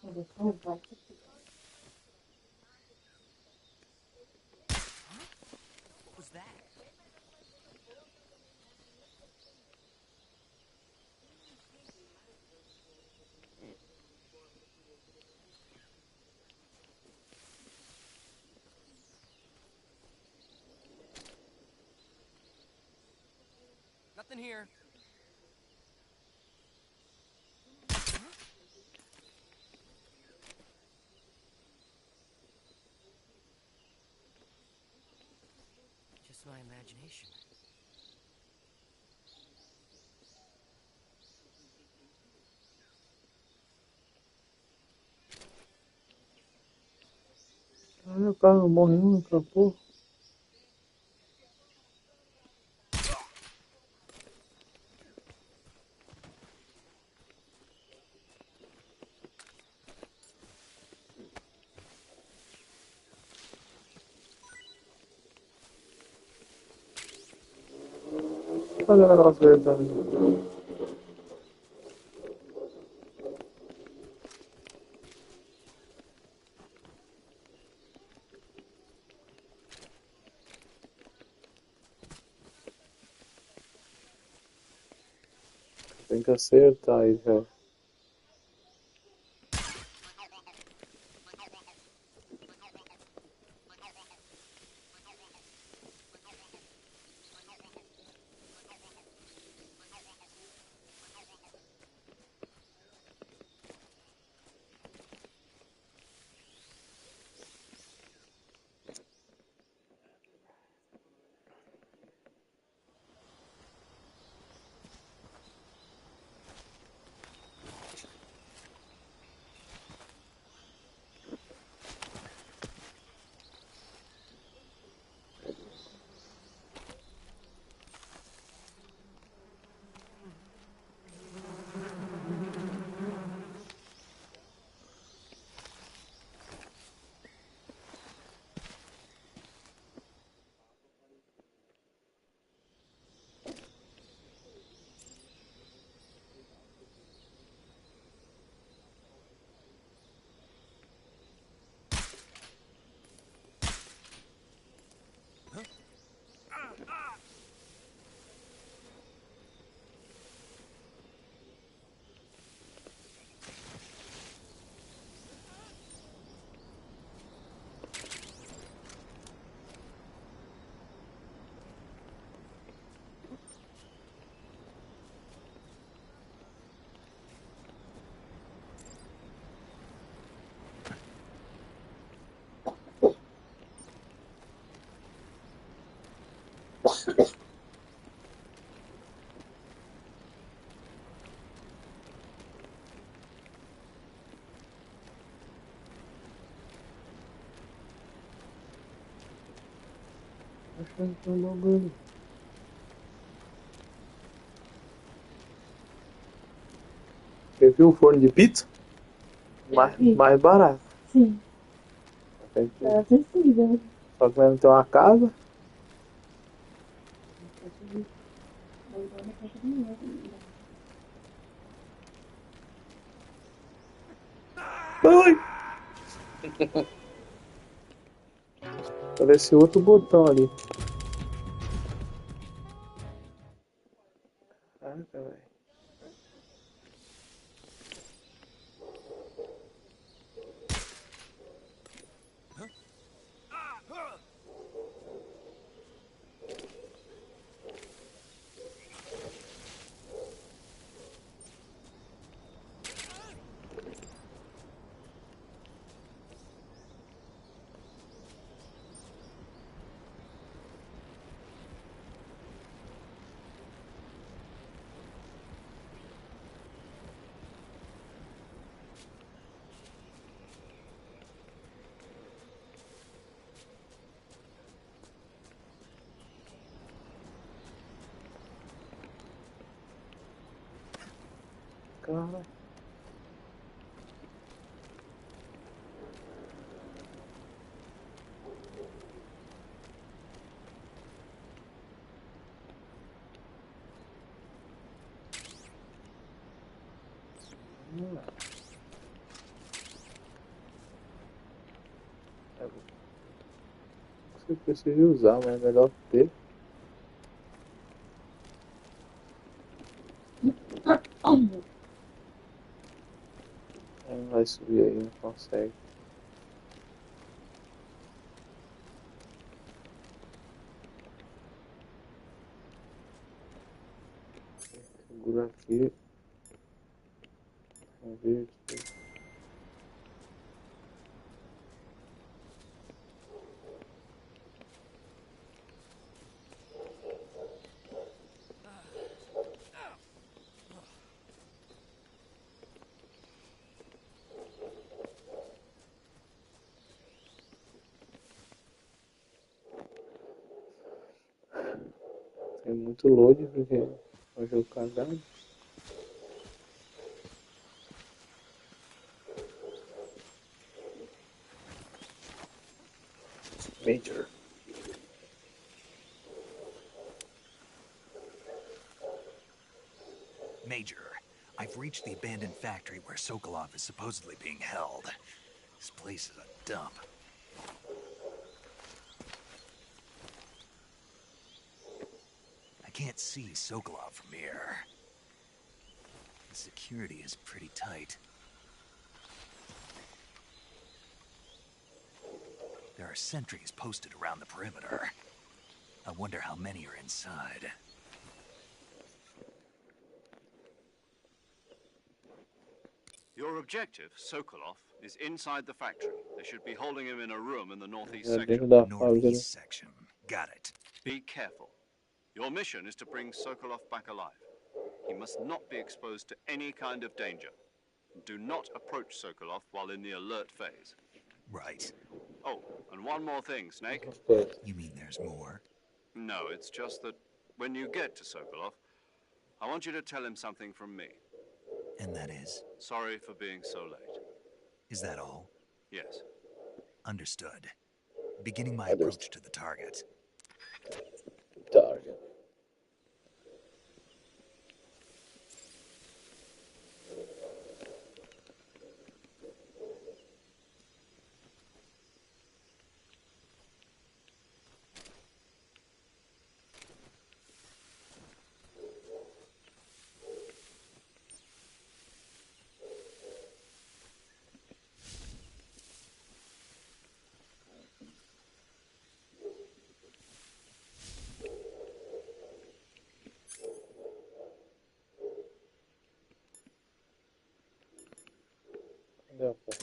Vou salvar isso aqui. What was that? Nothing here. Just my imagination. Olha, o cara não morreu naquela porra. Olha o negócio dele também. Tem que acertar aí, velho. Achando que é um bagulho. Você viu o forno de pizza? Mais barato. Sim. Tem que... É acessível. Só que não tem uma casa. Ai! Parece outro botão ali. Ai, caralho. Cara. Você precisa usar, mas é melhor ter. Não vai subir aí, não consegue. Segura aqui. Vamos ver aqui. Tem muito load porque é um jogo cagado. Major. Major, I've reached the abandoned factory where Sokolov is supposedly being held. This place is a dump. I can't see Sokolov from here. The security is pretty tight. There are sentries posted around the perimeter. I wonder how many are inside. Your objective, Sokolov, is inside the factory. They should be holding him in a room in the northeast section. Northeast section. Got it. Be careful. Your mission is to bring Sokolov back alive. He must not be exposed to any kind of danger. Do not approach Sokolov while in the alert phase. Right. Oh, and one more thing, Snake. You mean there's more? No, it's just that when you get to Sokolov, I want you to tell him something from me. And that is? Sorry for being so late. Is that all? Yes. Understood. Beginning my approach to the target. Target. Cadê a porra?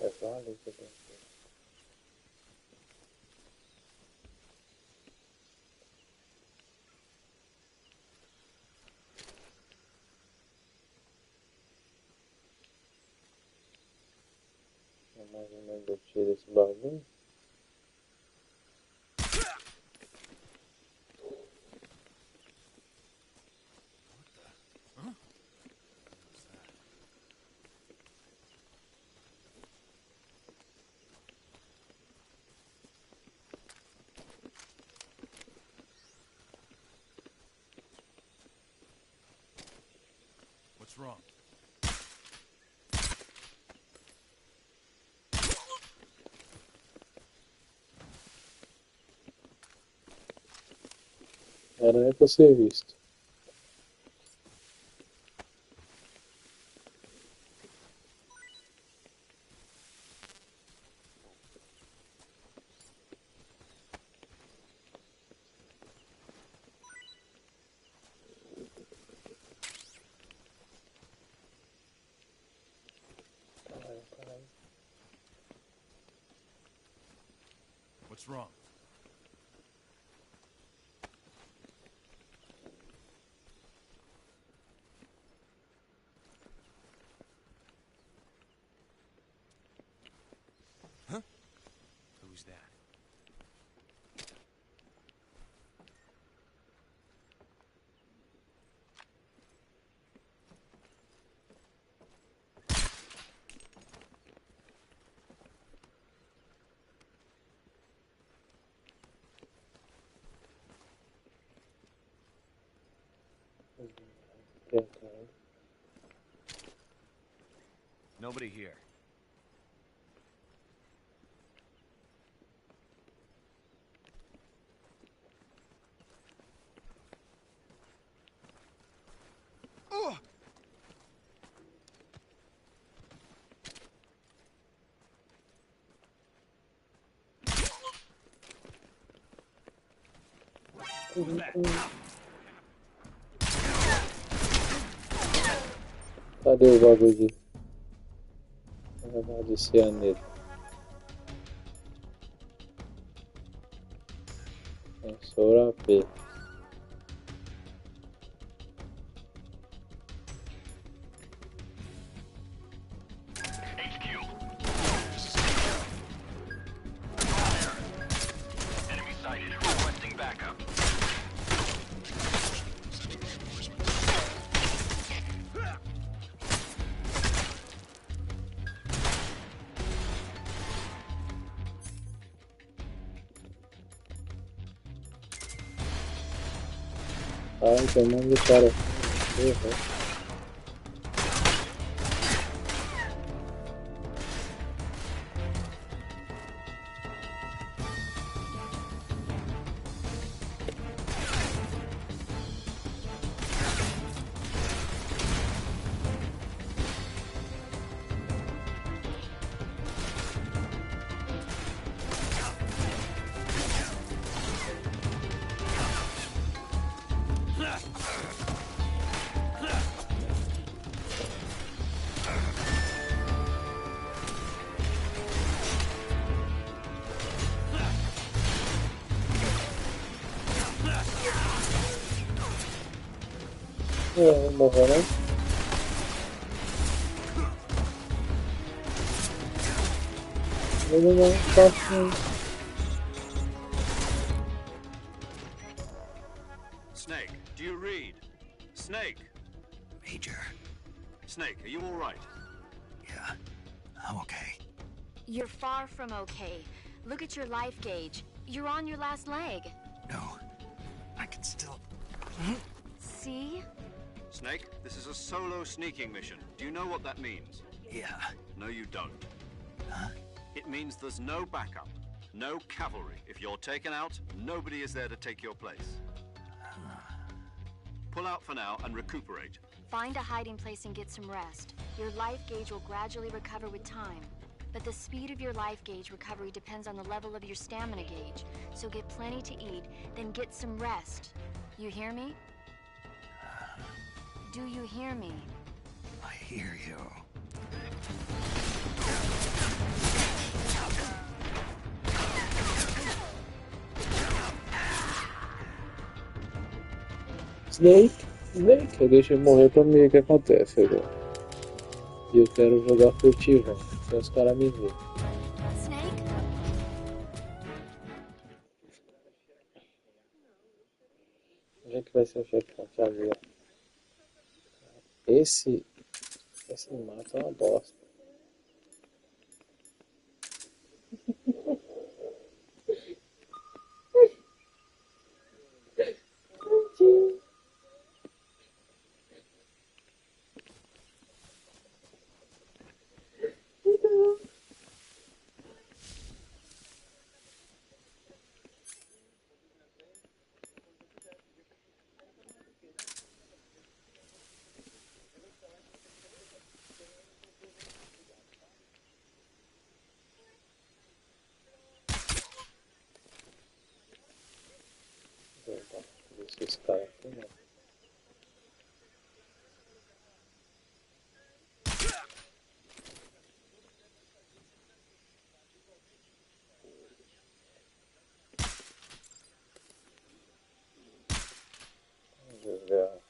É pra ali que eu tenho que ir. Mais ou menos eu tiro esse bagulho. What's wrong? Era pra ser visto. What's wrong? Huh? Who's that? Nobody here. Who's that? Cadê o bagulho de... Eu vou descer nele. Sensor AP. Enemy sighted. Requesting backup. Ai, tomando o cara. Errou. Morreu, né? Não, tá assim. Snake, do you read? Snake! Major. Snake, are you all right? Yeah, I'm okay. You're far from okay. Look at your life gauge. You're on your last leg. No, I can still... See? Snake, this is a solo sneaking mission. Do you know what that means? Yeah. No, you don't. Huh? It means there's no backup, no cavalry. If you're taken out, nobody is there to take your place. Pull out for now and recuperate. Find a hiding place and get some rest. Your life gauge will gradually recover with time. But the speed of your life gauge recovery depends on the level of your stamina gauge. So get plenty to eat, then get some rest. You hear me? Do you hear me? I hear you. Snake, eu deixo ele morrer pra ver o que acontece agora. E eu quero jogar furtivo, sem os caras me verem. Snake? Onde é que vai ser o chefão? Deixa eu ver. Esse mato é uma bosta. Deixa esse cara aqui, né? Vamos ver.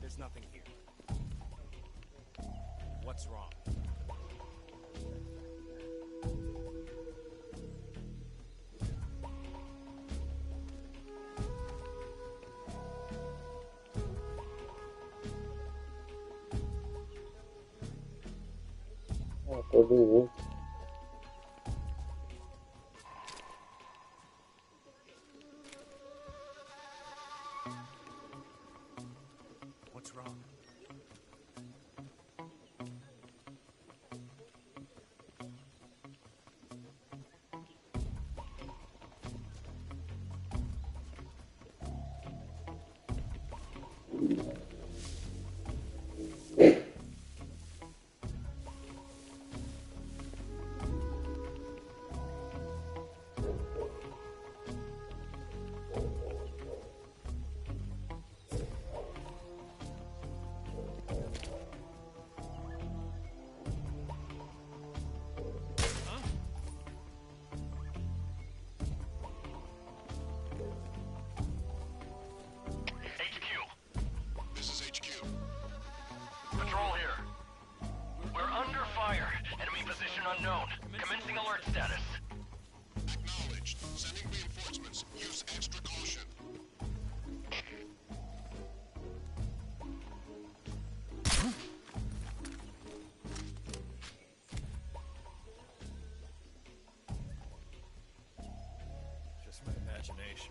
There's nothing here. What's wrong? Todo mundo. What's wrong? Patrol here. We're under fire. Enemy position unknown. Commencing alert status. Acknowledged. Sending reinforcements. Use extra caution. Just my imagination.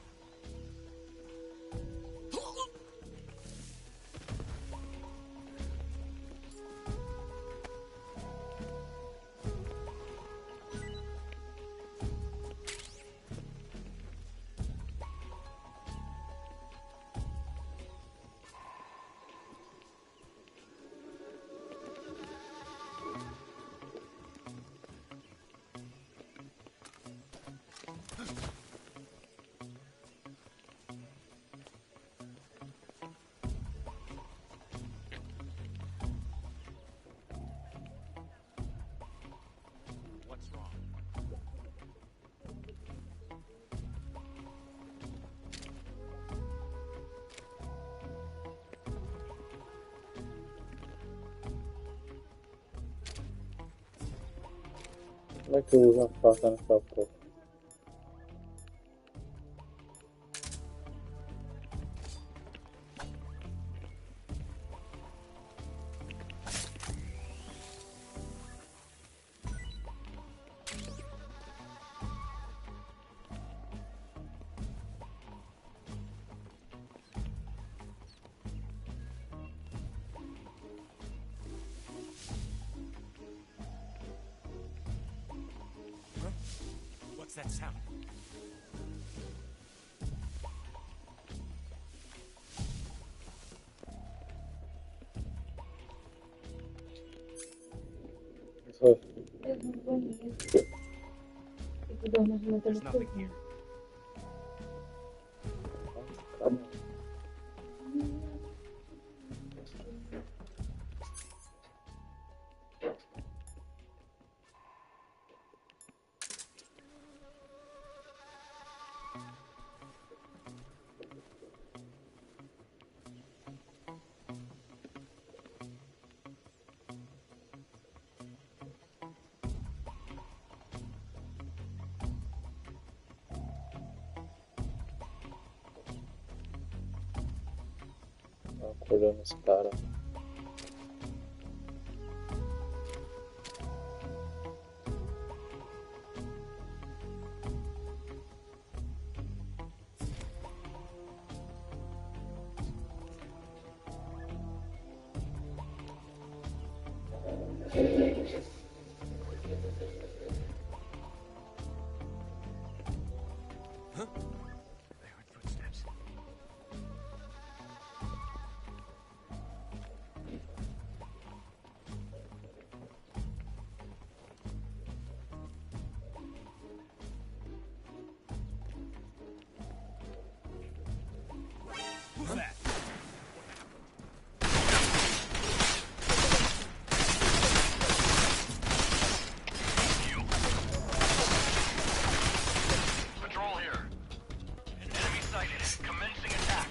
What's wrong? Como é que eu uso a faca nessa porra? What's that sound? Foi. Eu vou no banheiro. Fico dormindo no There's nothing here. Acordando os caras. Huh? They heard footsteps. Who's that? Patrol here. Enemy sighted. Commencing attack.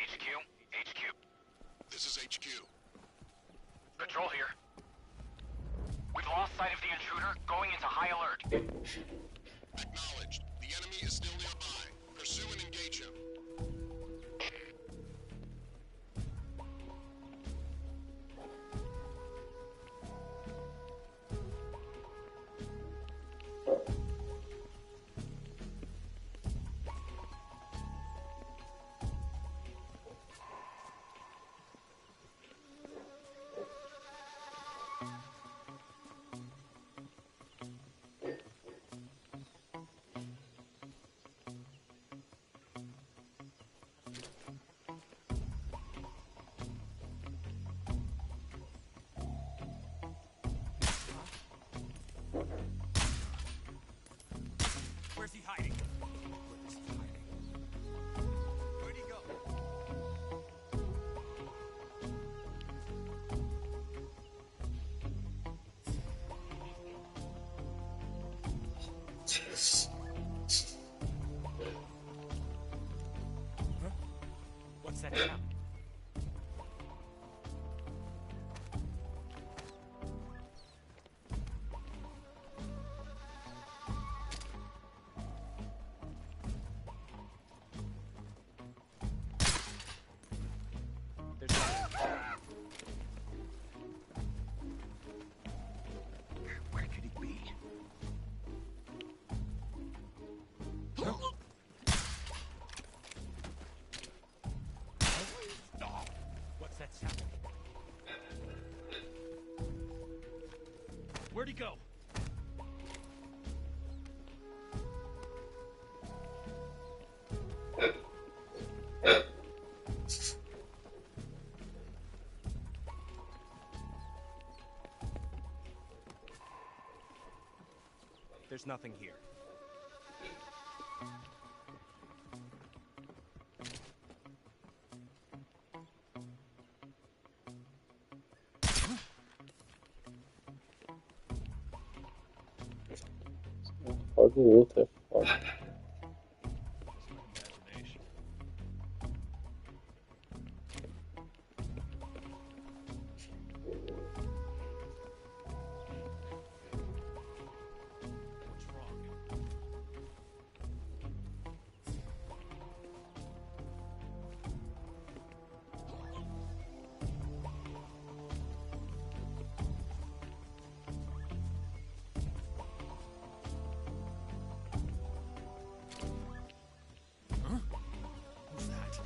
HQ. This is HQ. Patrol here. We've lost sight of the intruder, going into high alert. Acknowledged. The enemy is still nearby. Pursue and engage him. that sound? Where could he be? What's that sound? Where'd he go? There's nothing here. Foda o outro, é foda. Imagination. What's wrong? Huh? Who's that?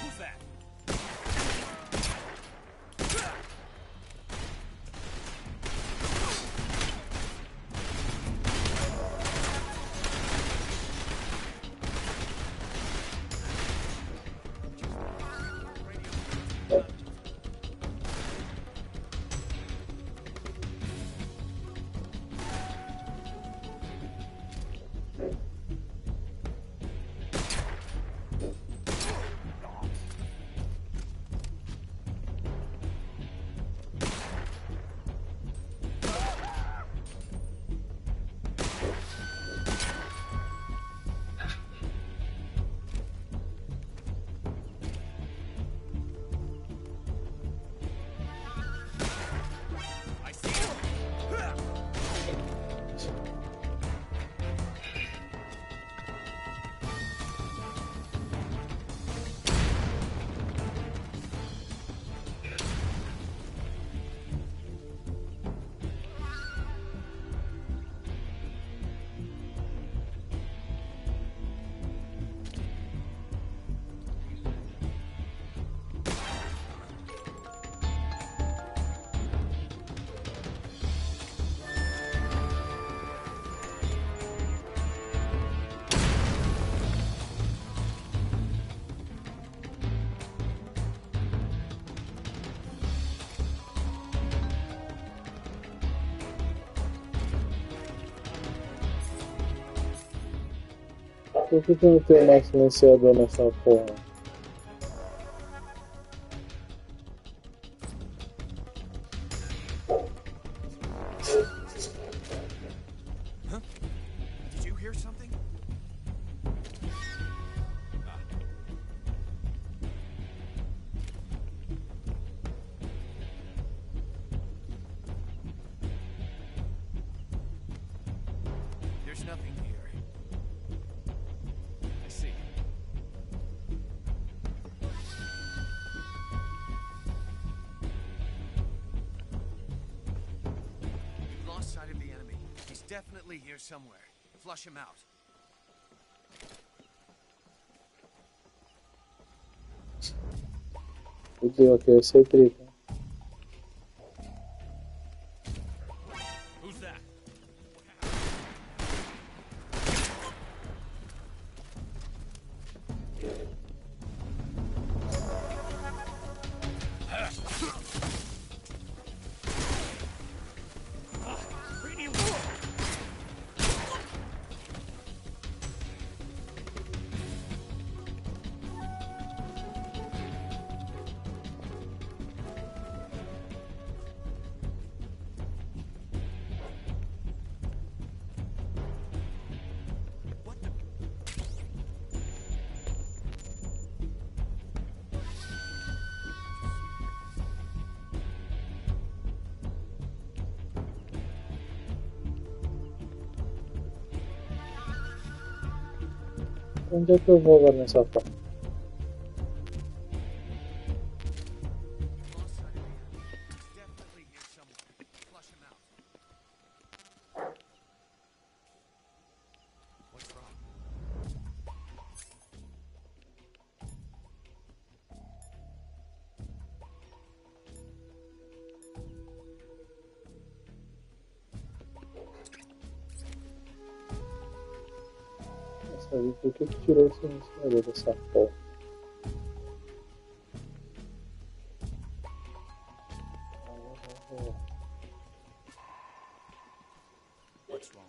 Who's that? I see him. Por que não tem mais silenciador nessa porra? Huh? Did you hear something? There's nothing here. I see. We've lost sight of the enemy. He's definitely here somewhere. Flush him out. Fudeu aqui, eu sei treta. Who's that? Onde é que eu vou agora nessa parte? Por que tirou esse iniciador dessa porta? What's wrong?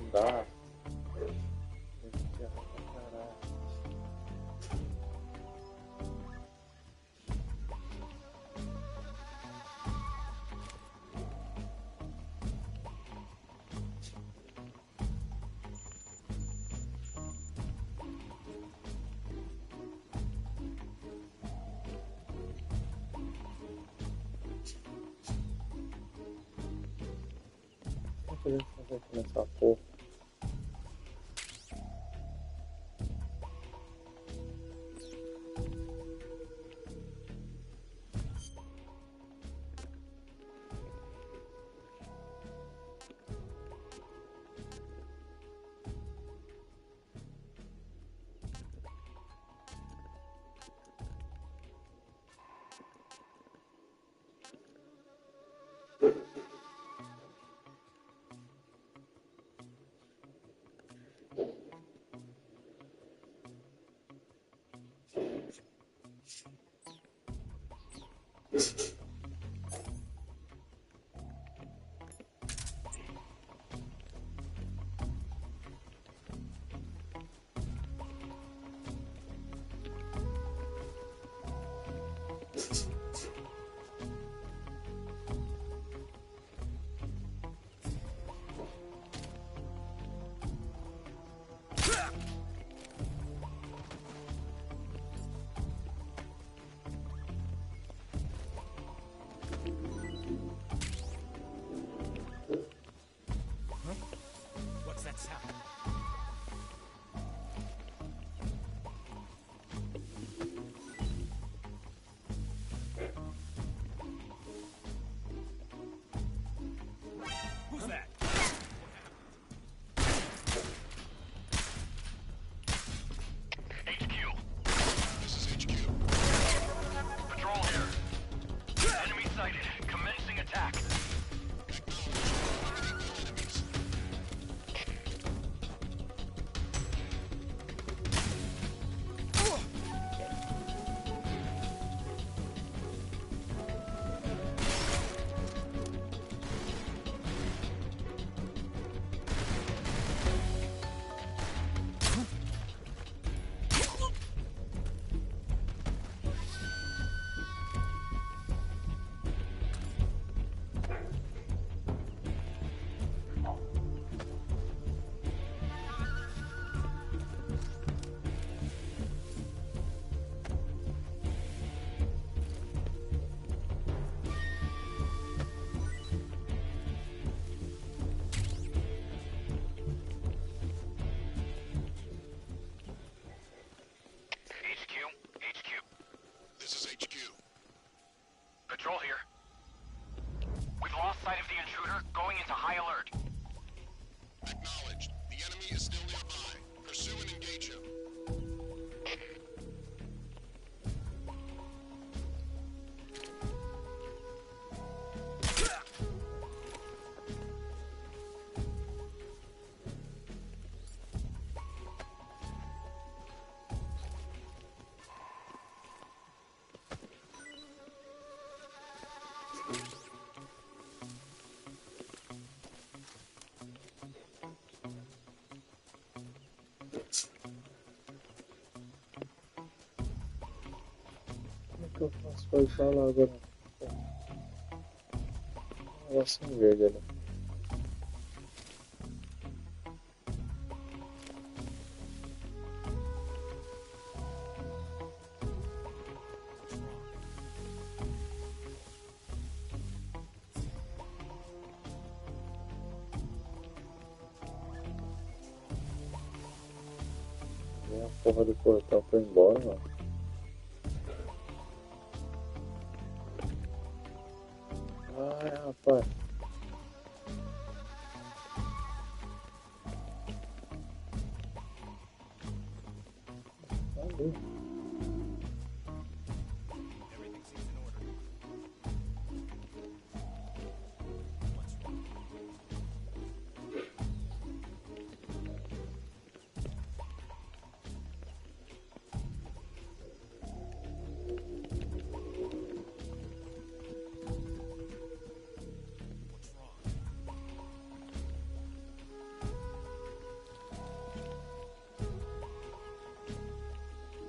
Não dá. O que a gente vai fazer nessa porra? que eu faço pra ir pra lá agora? Um negocinho verde ali. A porra do portal foi embora, mano. Ai, rapaz. Ali. Everything seems in order. What's wrong?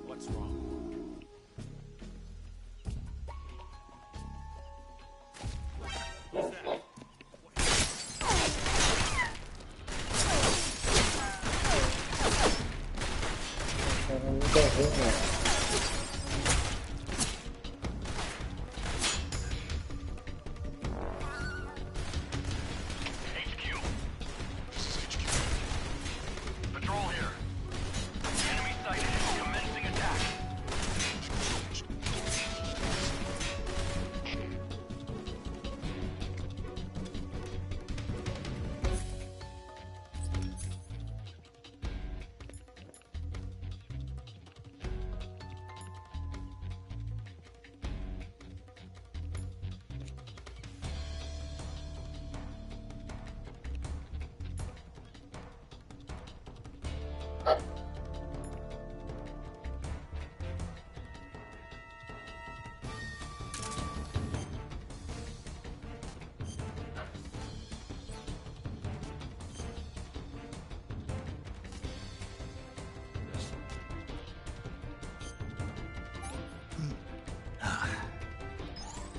What's wrong? What's wrong? Who's that? Caramba, não tá vendo, mano. HQ. Patrol here. Enemy sighted. Commencing attack.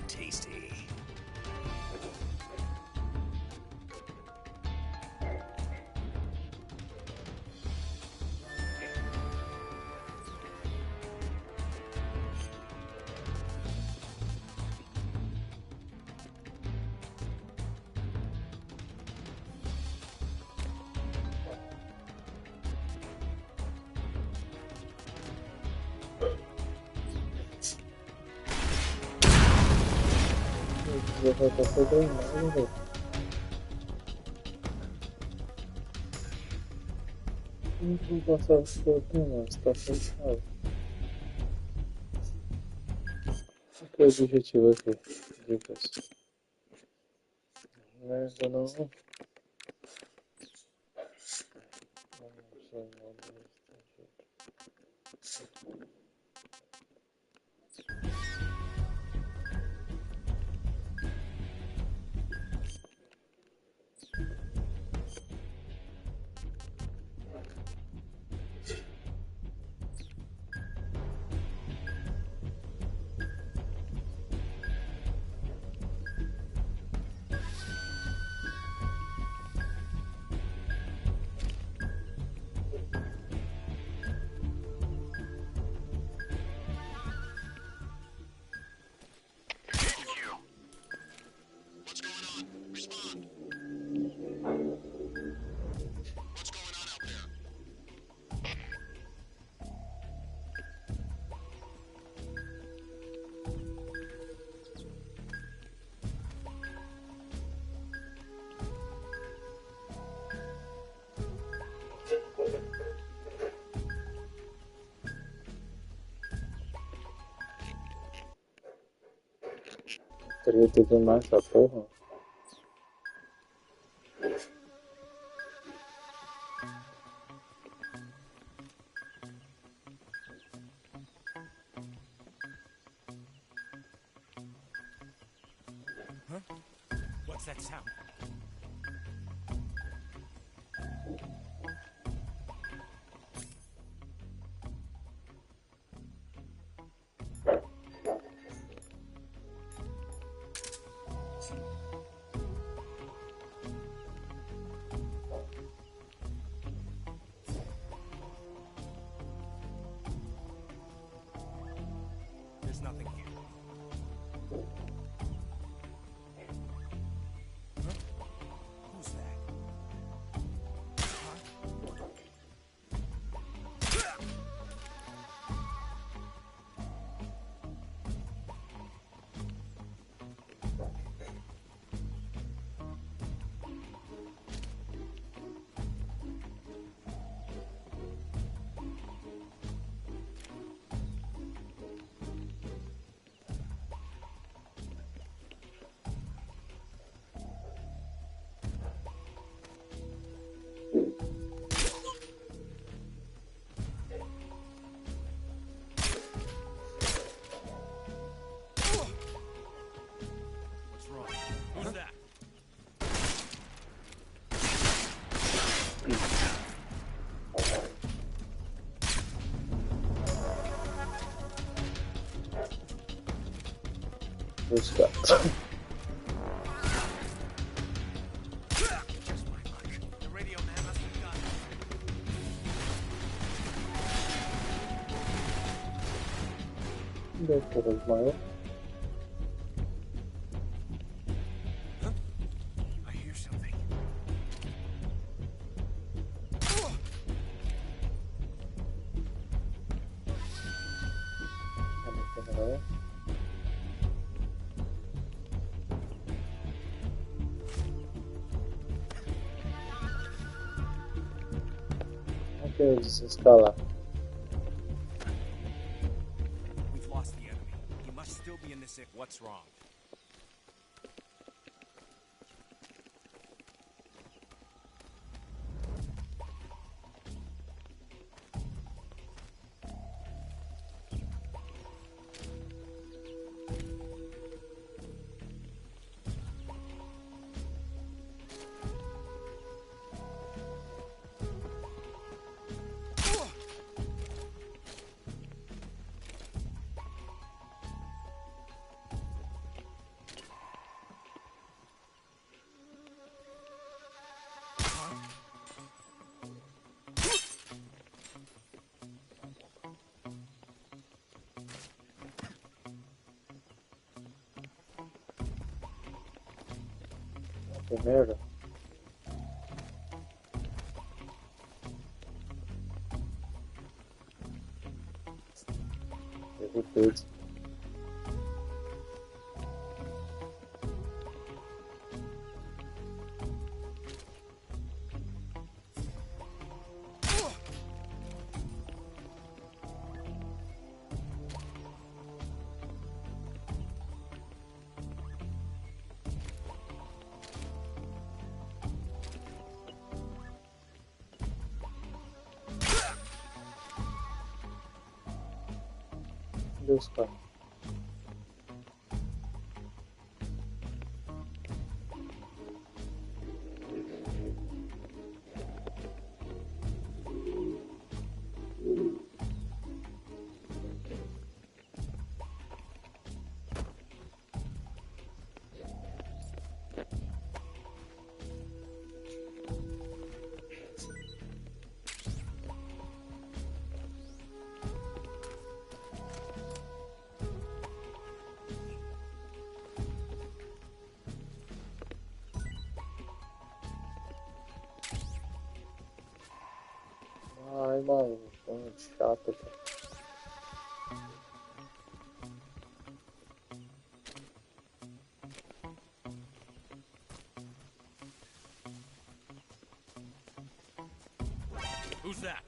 Tasty. Já vai estar programado, velho. Como que eu vou passar o portão, mano? Você tá fechado. Qual que é o objetivo aqui? Dicas. Não é ainda não. Vamos HQ. What's going on? Respond. What's going on out there? treta demais essa porra. Huh? What's that sound? nothing here. Who's that? What's wrong? Who's that? Who's that? Just my luck. The radio man must have got Deve rozmawiał. I hear something. Ok, escalar. We've lost the enemy. He must still be in this. What's wrong? Que merda. Errei tudo. Deus, cara. Ai, mano, muito chato, cara. Who's that?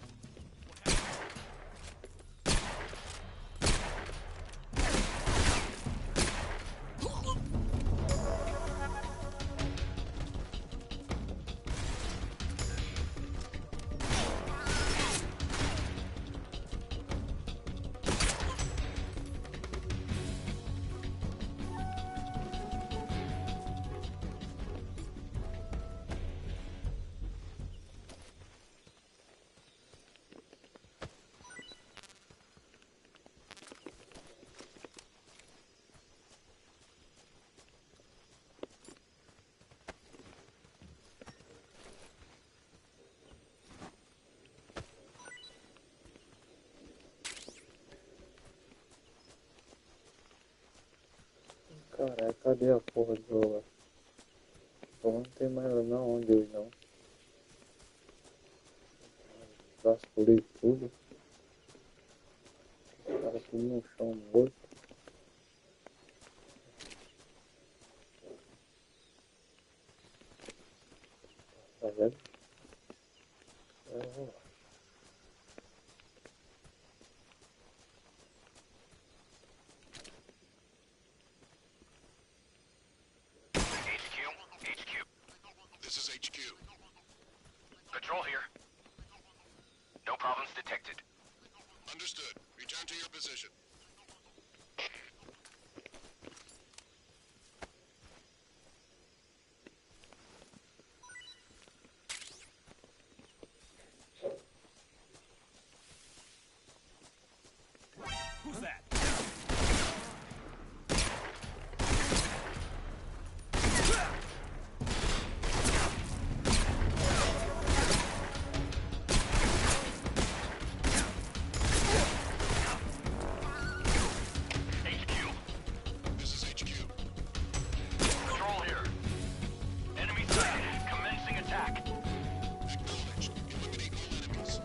Caralho, cadê a porra do jogo? Pô, não tem mais não onde eu ir não. Vasculhei tudo. Os caras tudo no chão morto. Tá vendo? This is HQ. Patrol here. No problems detected. Understood. Return to your position. Who's that? This is HQ. Patrol here. Enemy sighted. Commencing attack. Acknowledged. Eliminate all enemies.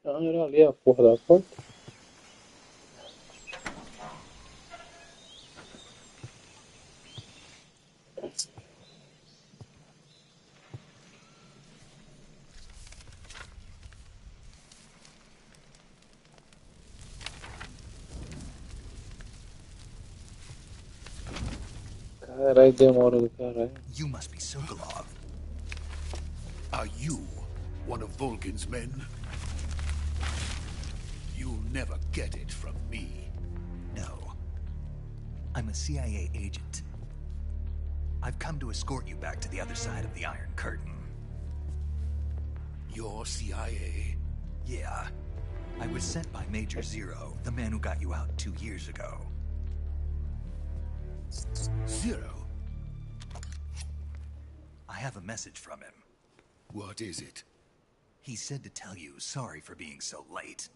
Ah, era ali a porra da porta. Caralho, demora do caralho. You must be Sokolov. Are you one of Volgin's men? You'll never get it from me. No. I'm a CIA agent. I've come to escort you back to the other side of the Iron Curtain. You're CIA? Yeah. I was sent by Major Zero, the man who got you out 2 years ago. Zero? I have a message from him. What is it? He said to tell you sorry for being so late.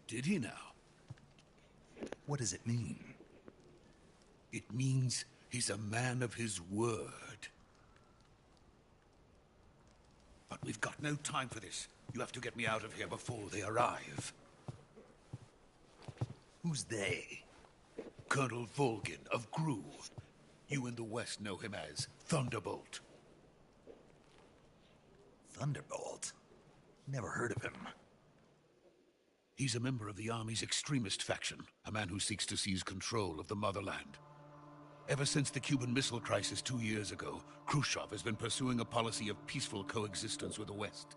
Did he now? What does it mean? It means he's a man of his word. But we've got no time for this. You have to get me out of here before they arrive. Who's they? Colonel Volgin of GRU. You in the West know him as Thunderbolt. Thunderbolt? Never heard of him. He's a member of the Army's extremist faction, a man who seeks to seize control of the motherland. Ever since the Cuban Missile Crisis 2 years ago, Khrushchev has been pursuing a policy of peaceful coexistence with the West.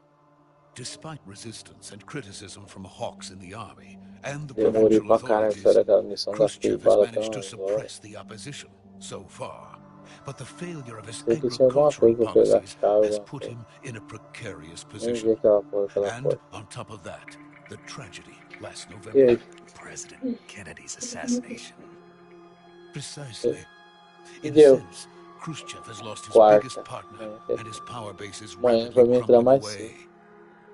Despite resistance and criticism from hawks in the army and the provincial authorities, Khrushchev has managed to suppress the opposition so far. But the failure of his agricultural policies has put him in a precarious position. And on top of that, the tragedy last November. President Kennedy's assassination. Precisely. In a sense, Khrushchev has lost his biggest partner, and his power base is rapidly crumbling away.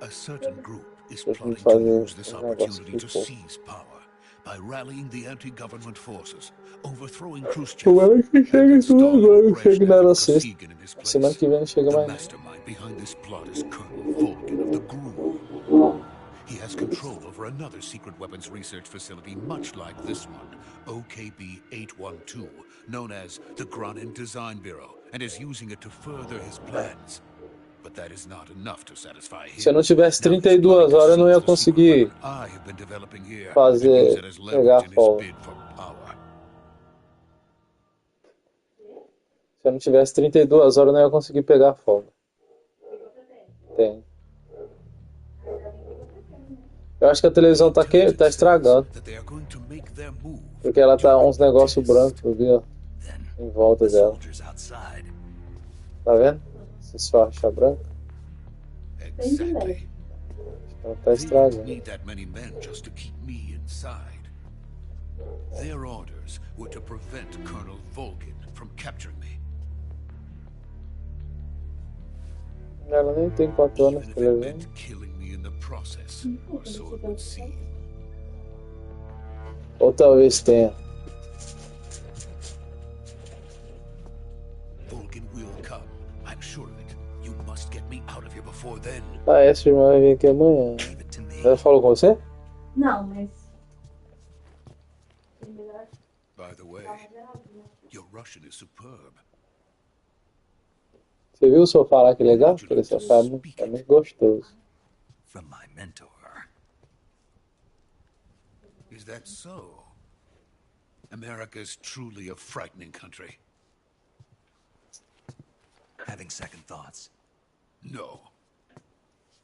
A certain group is plotting to use this opportunity to seize power by rallying the anti-government forces, overthrowing Khrushchev, and installing Brezhnev and Kosygin in his place. The mastermind behind this plot is Colonel Volgin of the GRU. He has control over another secret weapons research facility much like this one, OKB-812, known as the Granin Design Bureau, and is using it to further his plans. But that is not enough to satisfy him. Se eu não tivesse 32 horas, eu não ia conseguir fazer, pegar a folga. Se eu não tivesse 32 horas, eu não ia conseguir pegar a folga. Tem. Eu acho que a televisão tá estragando. Porque ela tá uns negócios brancos, viu? Em volta dela. Tá vendo? Esses faixas brancas. Ela tá estragando. Their orders were to prevent Colonel Volgin from capturing me. Ela nem tem 4 anos de televisão. Process, or so it would seem. Ou talvez tenha. Volgin will come. I'm sure of it. You must get me out of here before then. Ah, essa irmã vai vir aqui amanhã. Ela falou com você? Não, mas... By the way, your Russian is superb. Você viu o sofá lá que legal? Aquele sofá é muito gostoso. From my mentor. Is that so? America is truly a frightening country. Having second thoughts? No.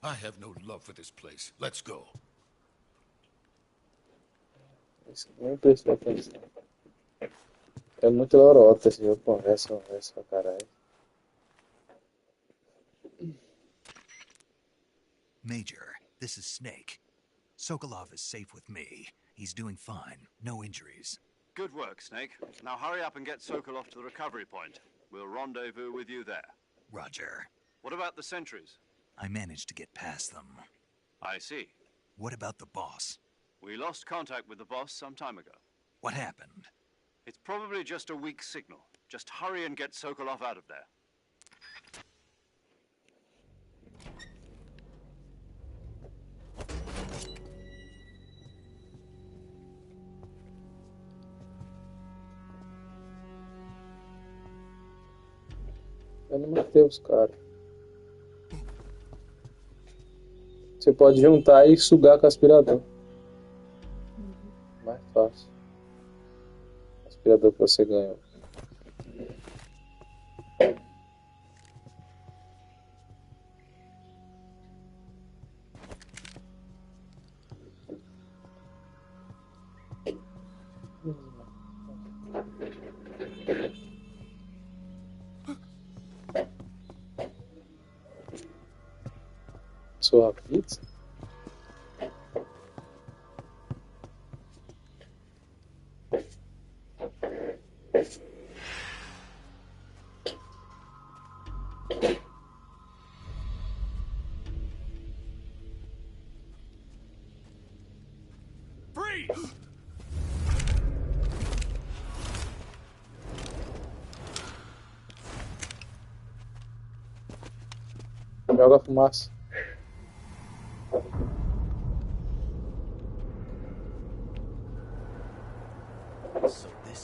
I have no love for this place. Let's go. Nem prestou atenção. É muito lorota esse jogo, conversa pra caralho. Major, this is Snake. Sokolov is safe with me. He's doing fine. No injuries. Good work, Snake. Now hurry up and get Sokolov to the recovery point. We'll rendezvous with you there. Roger. What about the sentries? I managed to get past them. I see. What about the boss? We lost contact with the boss some time ago. What happened? It's probably just a weak signal. Just hurry and get Sokolov out of there. Eu não matei os caras. Você pode juntar e sugar com o aspirador. Mais fácil. O aspirador que você ganhou. Sua pizza? Freeze! Joga fumaça. So this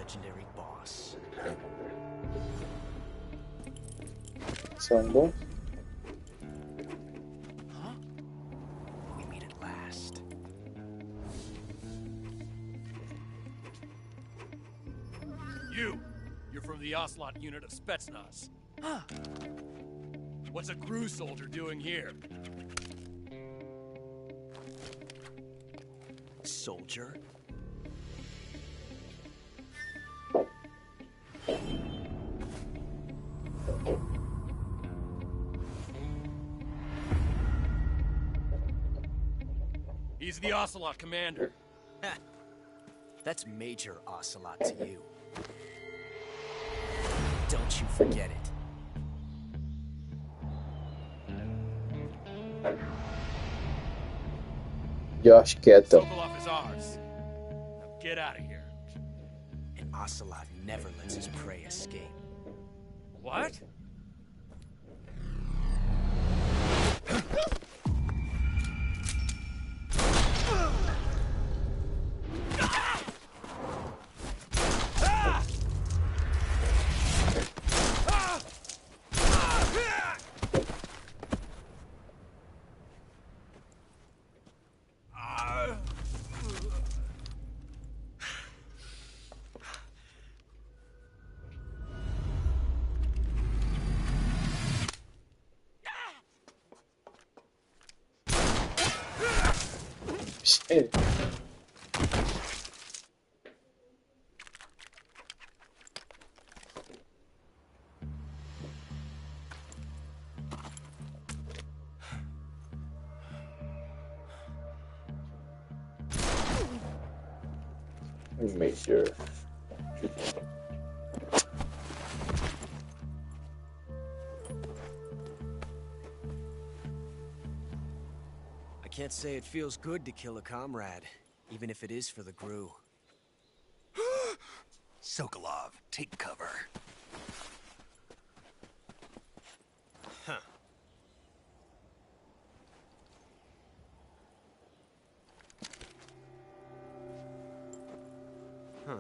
legendary boss. São bom. Huh? We meet at last. You're from the Ocelot unit of Spetsnaz. Huh. What's a crew soldier doing here? Soldier? He's the Ocelot commander. That's Major Ocelot to you. Don't you forget it. Josh Kettle. Sokolov is ours. Now get out of here. And Ocelot never lets his prey escape. What? Sério? Major. I can't say it feels good to kill a comrade, even if it is for the GRU. Sokolov, take cover. Huh. Huh.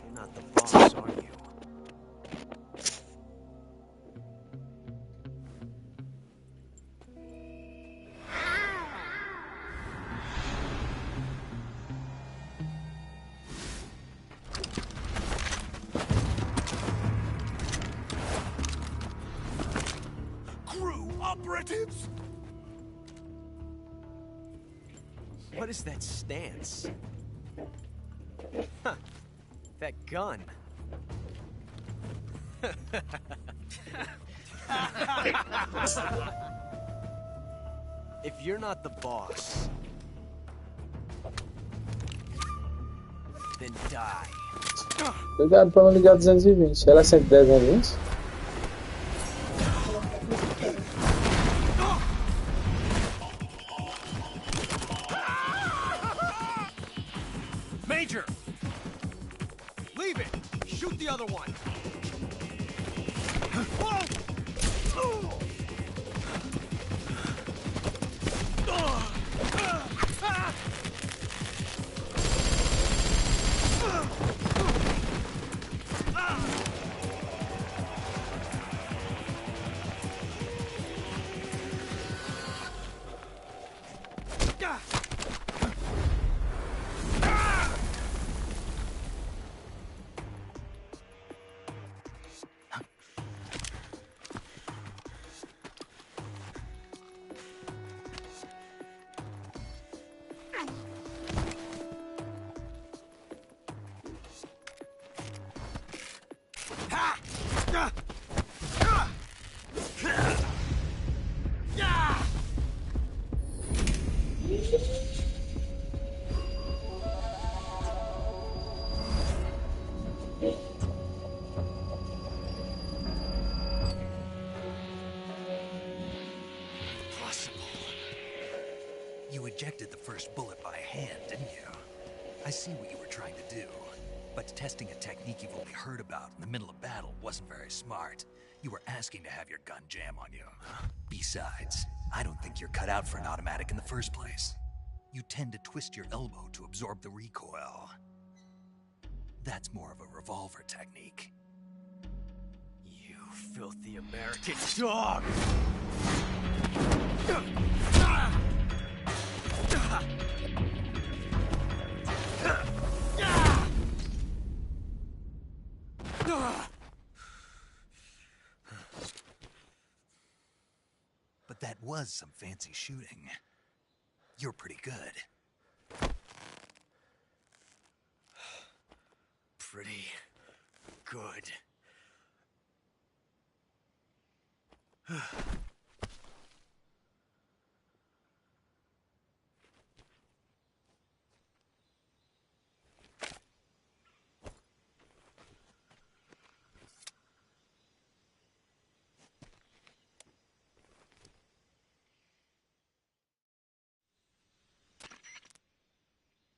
You're not the boss, are you? GRU operatives! What is that stance? Huh. That gun. If you're not the boss, then die. Cuidado pra não ligar 220. Ela é 110, 220? Major! Leave it! Shoot the other one! You ejected the first bullet by hand, didn't you? I see what you were trying to do. But testing a technique you've only heard about in the middle of battle wasn't very smart. You were asking to have your gun jam on you. Besides, I don't think you're cut out for an automatic in the first place. you tend to twist your elbow to absorb the recoil. That's more of a revolver technique. You filthy American dog! But that was some fancy shooting. You're pretty good. Pretty good.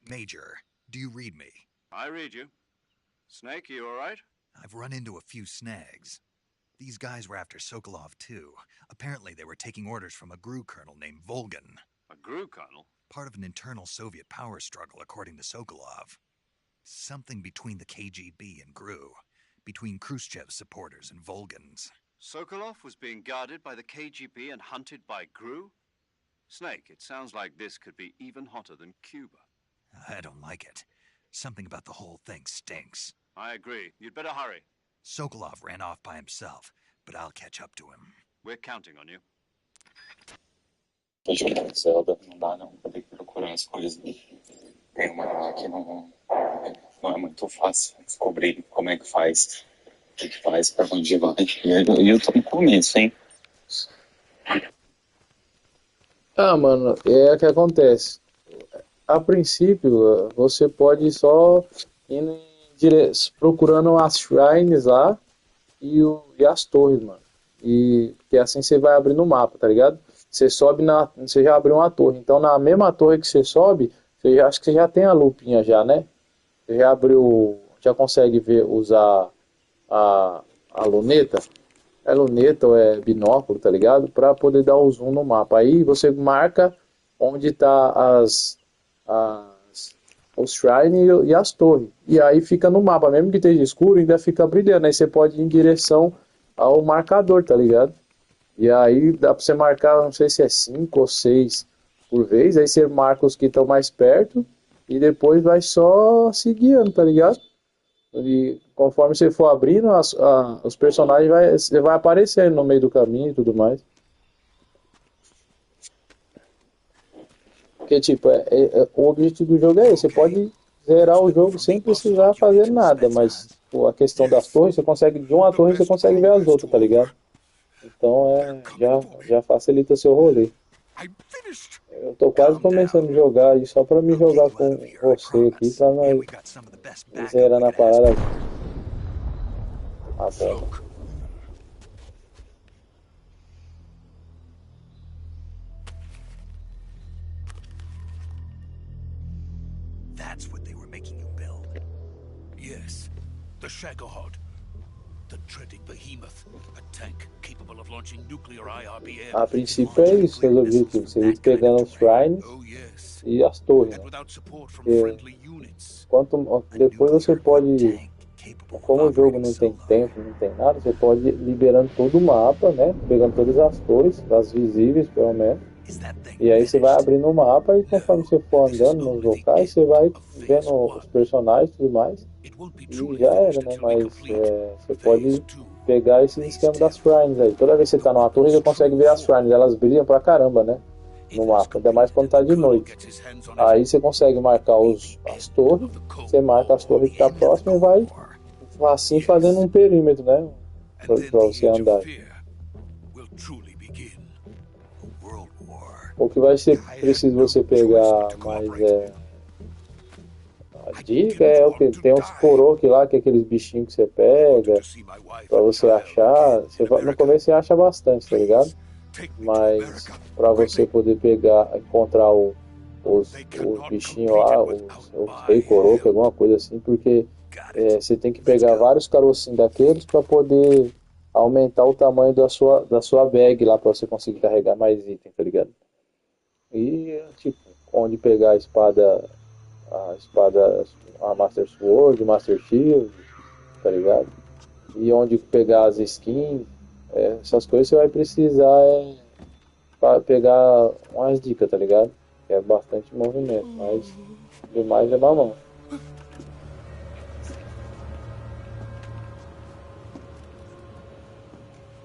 Major, do you read me? I read you. Snake, you all right? I've run into a few snags. These guys were after Sokolov, too. Apparently they were taking orders from a GRU colonel named Volgin. A GRU colonel? Part of an internal Soviet power struggle, according to Sokolov. Something between the KGB and GRU. Between Khrushchev's supporters and Volgin's. Sokolov was being guarded by the KGB and hunted by GRU? Snake, it sounds like this could be even hotter than Cuba. I don't like it. Something about the whole thing stinks. I agree. You'd better hurry. Sokolov ran off by himself, but I'll catch up to him. We're counting on you. Tô jogando Zelda, não dá não, vou ter que procurar as coisas. Tem uma lá que não é muito fácil descobrir como é que faz, o que faz, pra onde vai. E eu tô no começo, hein? Ah, mano, é o que acontece. A princípio, você pode só ir procurando as shrines lá e as torres, mano. E que assim você vai abrindo o mapa, tá ligado? Você sobe você já abriu uma torre. Então na mesma torre que você sobe, acho que você já tem a lupinha já, né? Você já abriu, já consegue usar a luneta. É luneta ou é binóculo, tá ligado? Pra poder dar o zoom no mapa. Aí você marca onde tá os shrines e as torres. E aí fica no mapa, mesmo que esteja escuro, ainda fica brilhando. Aí você pode ir em direção ao marcador, tá ligado? E aí dá pra você marcar, não sei se é 5 ou 6 por vez. Aí você marca os que estão mais perto e depois vai só se guiando, tá ligado? E conforme você for abrindo, os personagens vai aparecendo no meio do caminho e tudo mais. Porque, tipo, o objetivo do jogo é esse. Você pode zerar o jogo sem precisar fazer nada, mas pô, a questão das torres, você consegue, de uma torre você consegue ver as outras, tá ligado? Então já facilita seu rolê. Eu tô quase começando a jogar aí só pra me jogar com você aqui, pra nós zerar na parada. Ah, tá. That's what they were making you build. Yes, the Shagohod. The dreaded behemoth. A tank capable of launching nuclear IRBM. A princípio é isso, seus objetivos. Você ir pegando os shrines e as torres. Né? Depois você pode, como o jogo não tem tempo, não tem nada, você pode ir liberando todo o mapa, né? Pegando todas as torres, as visíveis pelo menos. E aí você vai abrindo o mapa e conforme você for andando nos locais, você vai vendo os personagens e tudo mais. E já era, né? Mas você pode pegar esse esquema das shrines aí. Toda vez que você tá numa torre, você consegue ver as shrines. Elas brilham pra caramba, né? No mapa, ainda mais quando tá de noite. Aí você consegue marcar as torres. Você marca as torres que tá próxima e vai assim fazendo um perímetro, né? Pra você andar. O que vai ser preciso você pegar mais a dica é o que? Tem uns Korok lá, que é aqueles bichinhos que você pega pra você achar. No começo você acha bastante, tá ligado? Mas pra você poder encontrar os bichinhos lá, os rei Korok, alguma coisa assim, porque você tem que pegar vários carocinhos daqueles pra poder aumentar o tamanho da sua bag lá, pra você conseguir carregar mais item, tá ligado? E, tipo, onde pegar a Master Sword, Master Shield, tá ligado? E onde pegar as skins, essas coisas você vai precisar para pegar umas dicas, tá ligado? Que é bastante movimento, mas demais é mamão.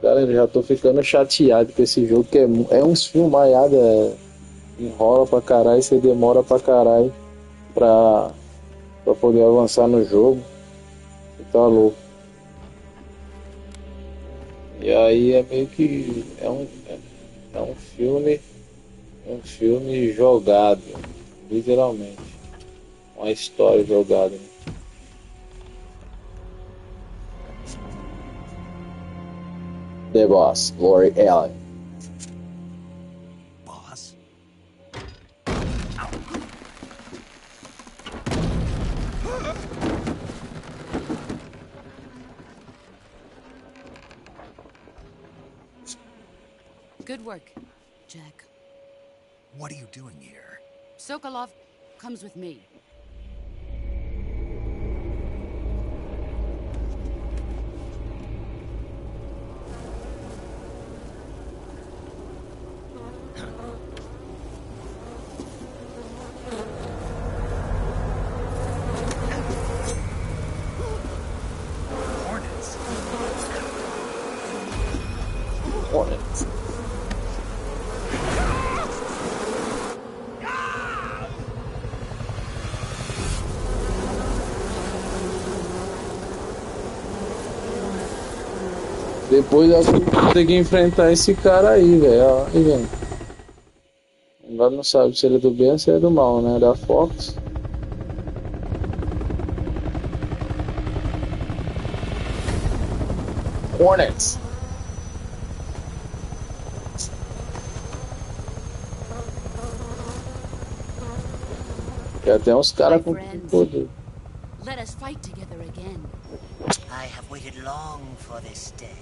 Galera, já tô ficando chateado com esse jogo, que é uns filmaiados, enrola pra caralho, você demora pra caralho pra poder avançar no jogo. Você tá louco. E aí é meio que é um filme jogado, literalmente. Uma história jogada. Né? The Boss, Lori Allen. Boss? Good work, Jack. What are you doing here? Sokolov comes with me. Hornets. Depois eu vou ter que enfrentar esse cara aí, velho. Aí, velho. Agora não sabe se ele é do bem ou se ele é do mal, né? Da Fox. Hornets. E até uns caras com poder. Let us fight together again. I have waited long for this day.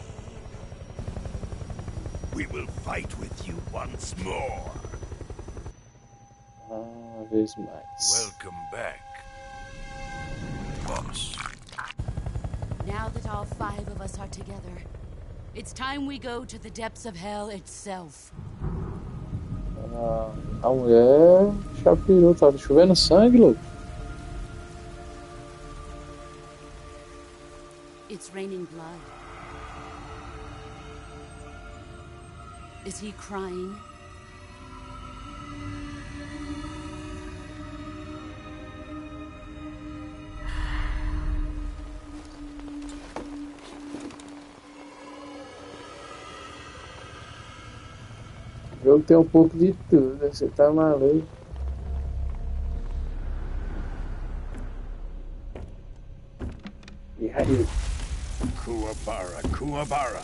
We will fight with you once more. Uma vez mais. Welcome back, boss. Now that all 5 of us are together, it's time we go to the depths of hell itself. A mulher chapirou, tava chovendo sangue, louco. It's raining blood. Is he crying? O jogo tem um pouco de tudo, né? Você tá maluco. E aí? Kuwabara, Kuwabara.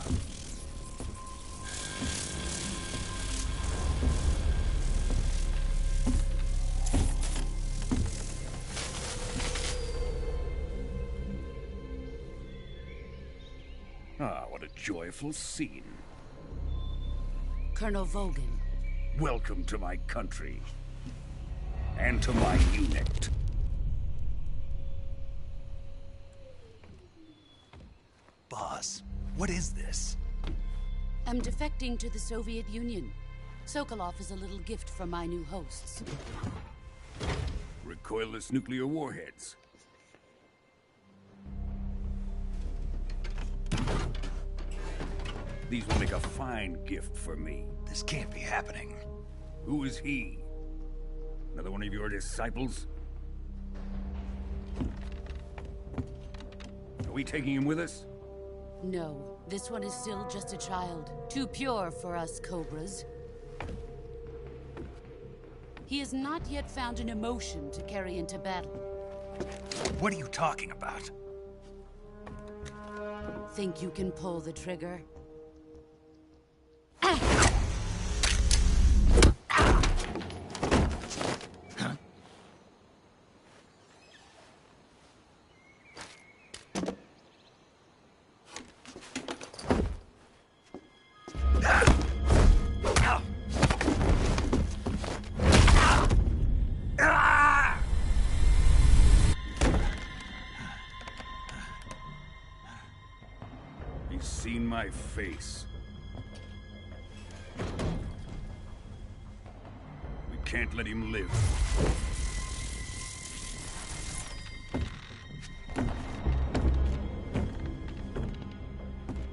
Ah, what a joyful scene. Colonel Vogan. Welcome to my country. And to my unit. Boss, what is this? I'm defecting to the Soviet Union. Sokolov is a little gift from my new hosts. Recoilless nuclear warheads. These will make a fine gift for me. This can't be happening. Who is he? Another one of your disciples? Are we taking him with us? No, this one is still just a child. Too pure for us Cobras. He has not yet found an emotion to carry into battle. What are you talking about? Think you can pull the trigger? my face. We can't let him live.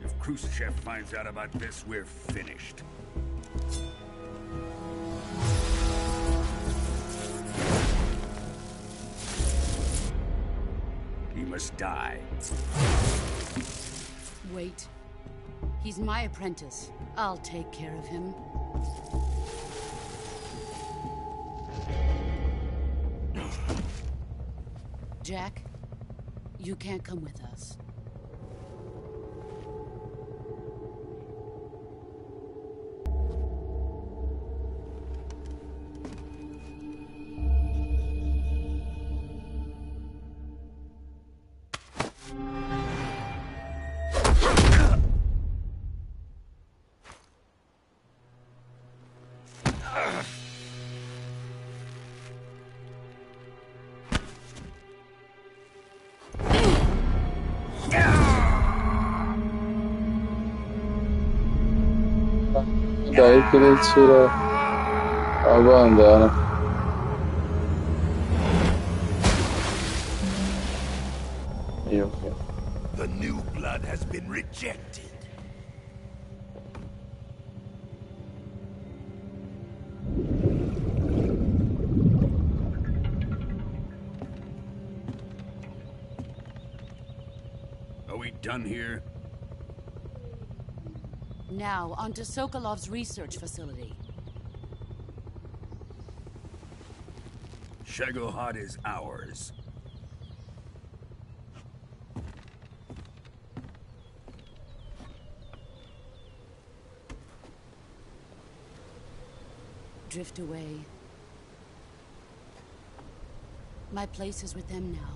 If Khrushchev finds out about this, we're finished. He must die. Wait. He's my apprentice. I'll take care of him. Jack, you can't come with us. Daí que ele tira a bandana. The new blood has been rejected. Are we done here? Now, onto Sokolov's research facility. Shagohod is ours. Drift away. My place is with them now.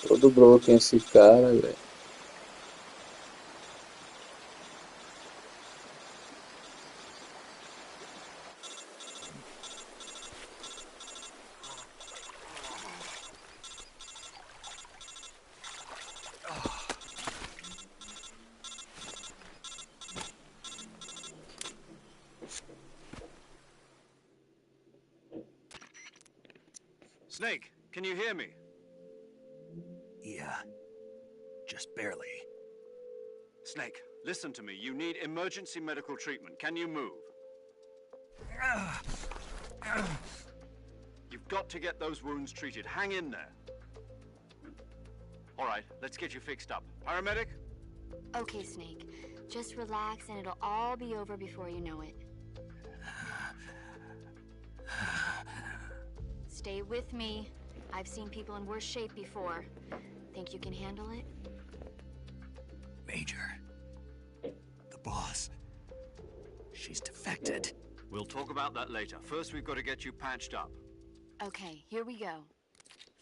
Todo broken esse cara, velho. Snake, can you hear me? Yeah. Just barely. Snake, listen to me. You need emergency medical treatment. Can you move? You've got to get those wounds treated. Hang in there. All right, let's get you fixed up. Paramedic? Okay, Snake. Just relax and it'll all be over before you know it. Stay with me. I've seen people in worse shape before. Think you can handle it? Major. The boss. She's defected. We'll talk about that later. First, we've got to get you patched up. Okay, here we go.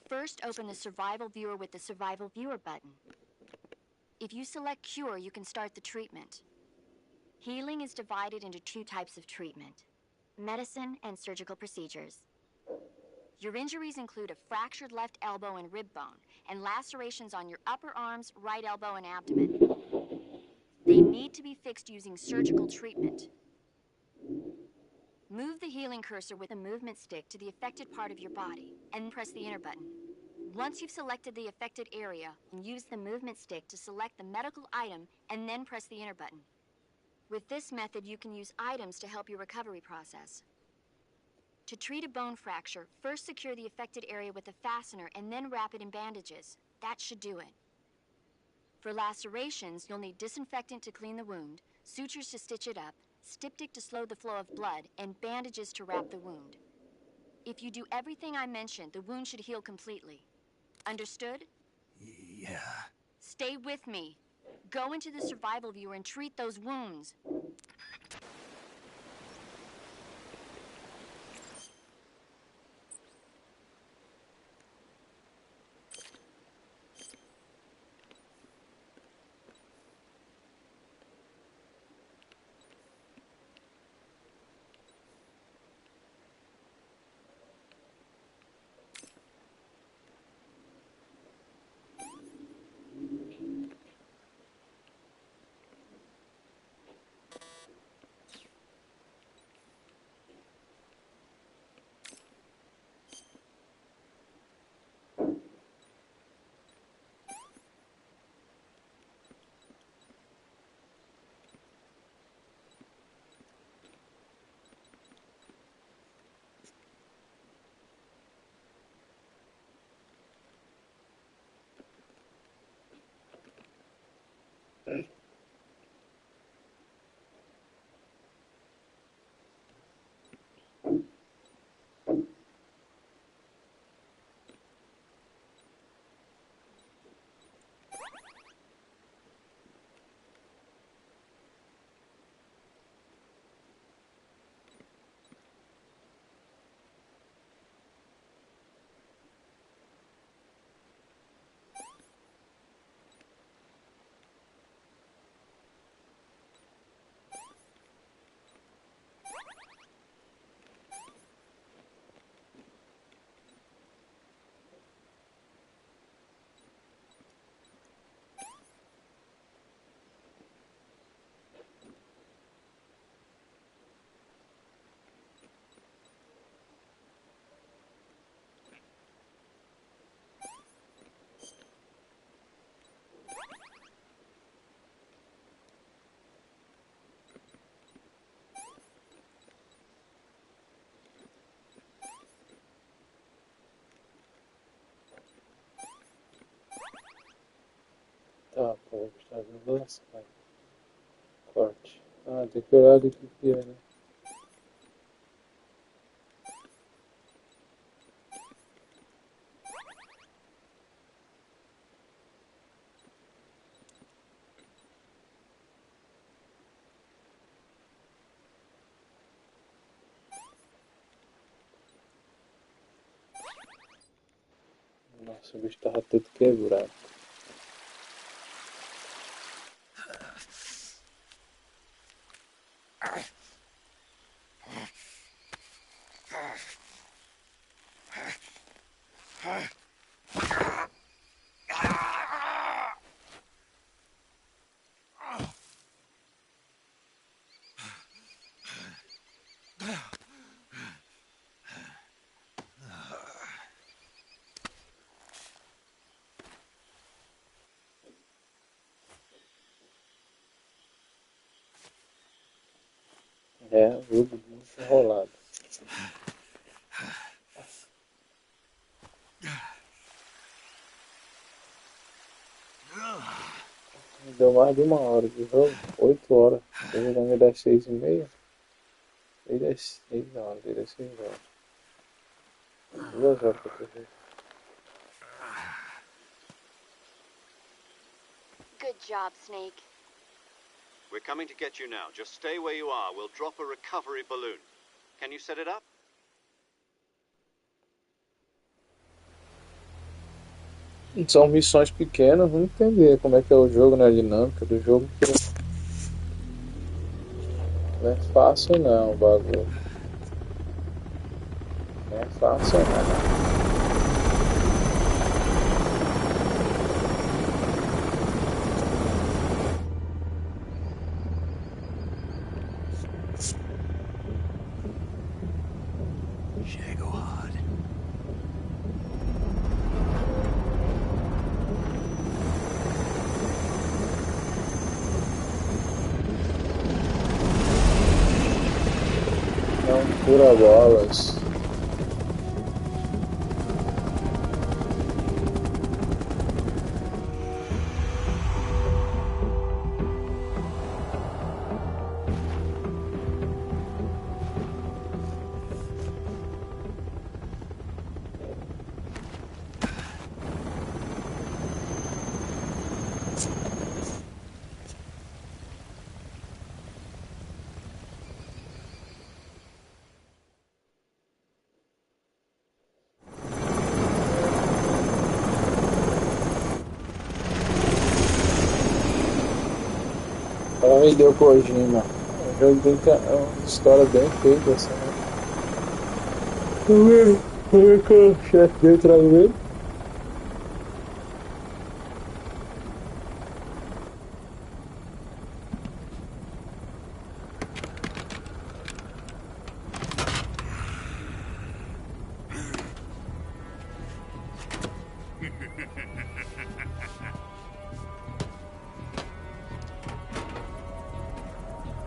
First, open the Survival Viewer with the Survival Viewer button. If you select Cure, you can start the treatment. Healing is divided into two types of treatment: medicine and surgical procedures. Your injuries include a fractured left elbow and rib bone, and lacerations on your upper arms, right elbow, and abdomen. They need to be fixed using surgical treatment. Move the healing cursor with a movement stick to the affected part of your body, and press the enter button. Once you've selected the affected area, use the movement stick to select the medical item, and then press the enter button. With this method, you can use items to help your recovery process. To treat a bone fracture, first secure the affected area with a fastener and then wrap it in bandages. That should do it. For lacerations, you'll need disinfectant to clean the wound, sutures to stitch it up, styptic to slow the flow of blood, and bandages to wrap the wound. If you do everything I mentioned, the wound should heal completely. Understood? Yeah. Stay with me. Go into the Survival Viewer and treat those wounds. Tá, pô, tá vendo? Corte. Ah, tem que olhar do que é, né? Nossa, o bicho tava todo quebrado. É, o jogo muito enrolado. Deu mais de 1 hora de jogo, 8 horas. Tô jogando ele às 6h30. Ele é 6 horas, ele é 6 horas. 2 horas pra correr. Good job, Snake. We're coming to get you now. Just stay where you are. We'll drop a recovery balloon. Can you set it up? São missões pequenas, vamos entender como é que é o jogo, né? A dinâmica do jogo. Não é fácil não o bagulho. Não é fácil não. Shagohod. Não fura bolas. Ela me deu Kojima. O jogo tem uma história bem feita assim, né? Como é que é o chefe dele traz ele?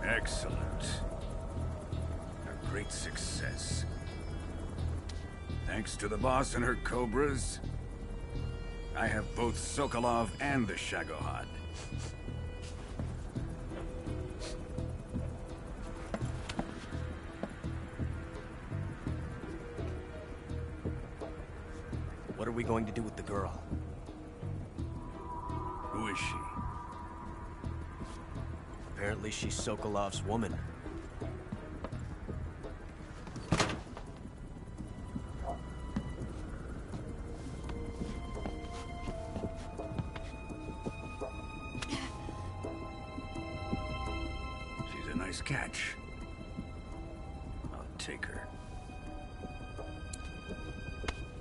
Excellent. A great success. Thanks to the boss and her cobras, I have both Sokolov and the Shagohod. we going to do with the girl? Who is she? Apparently she's Sokolov's woman. She's a nice catch. I'll take her.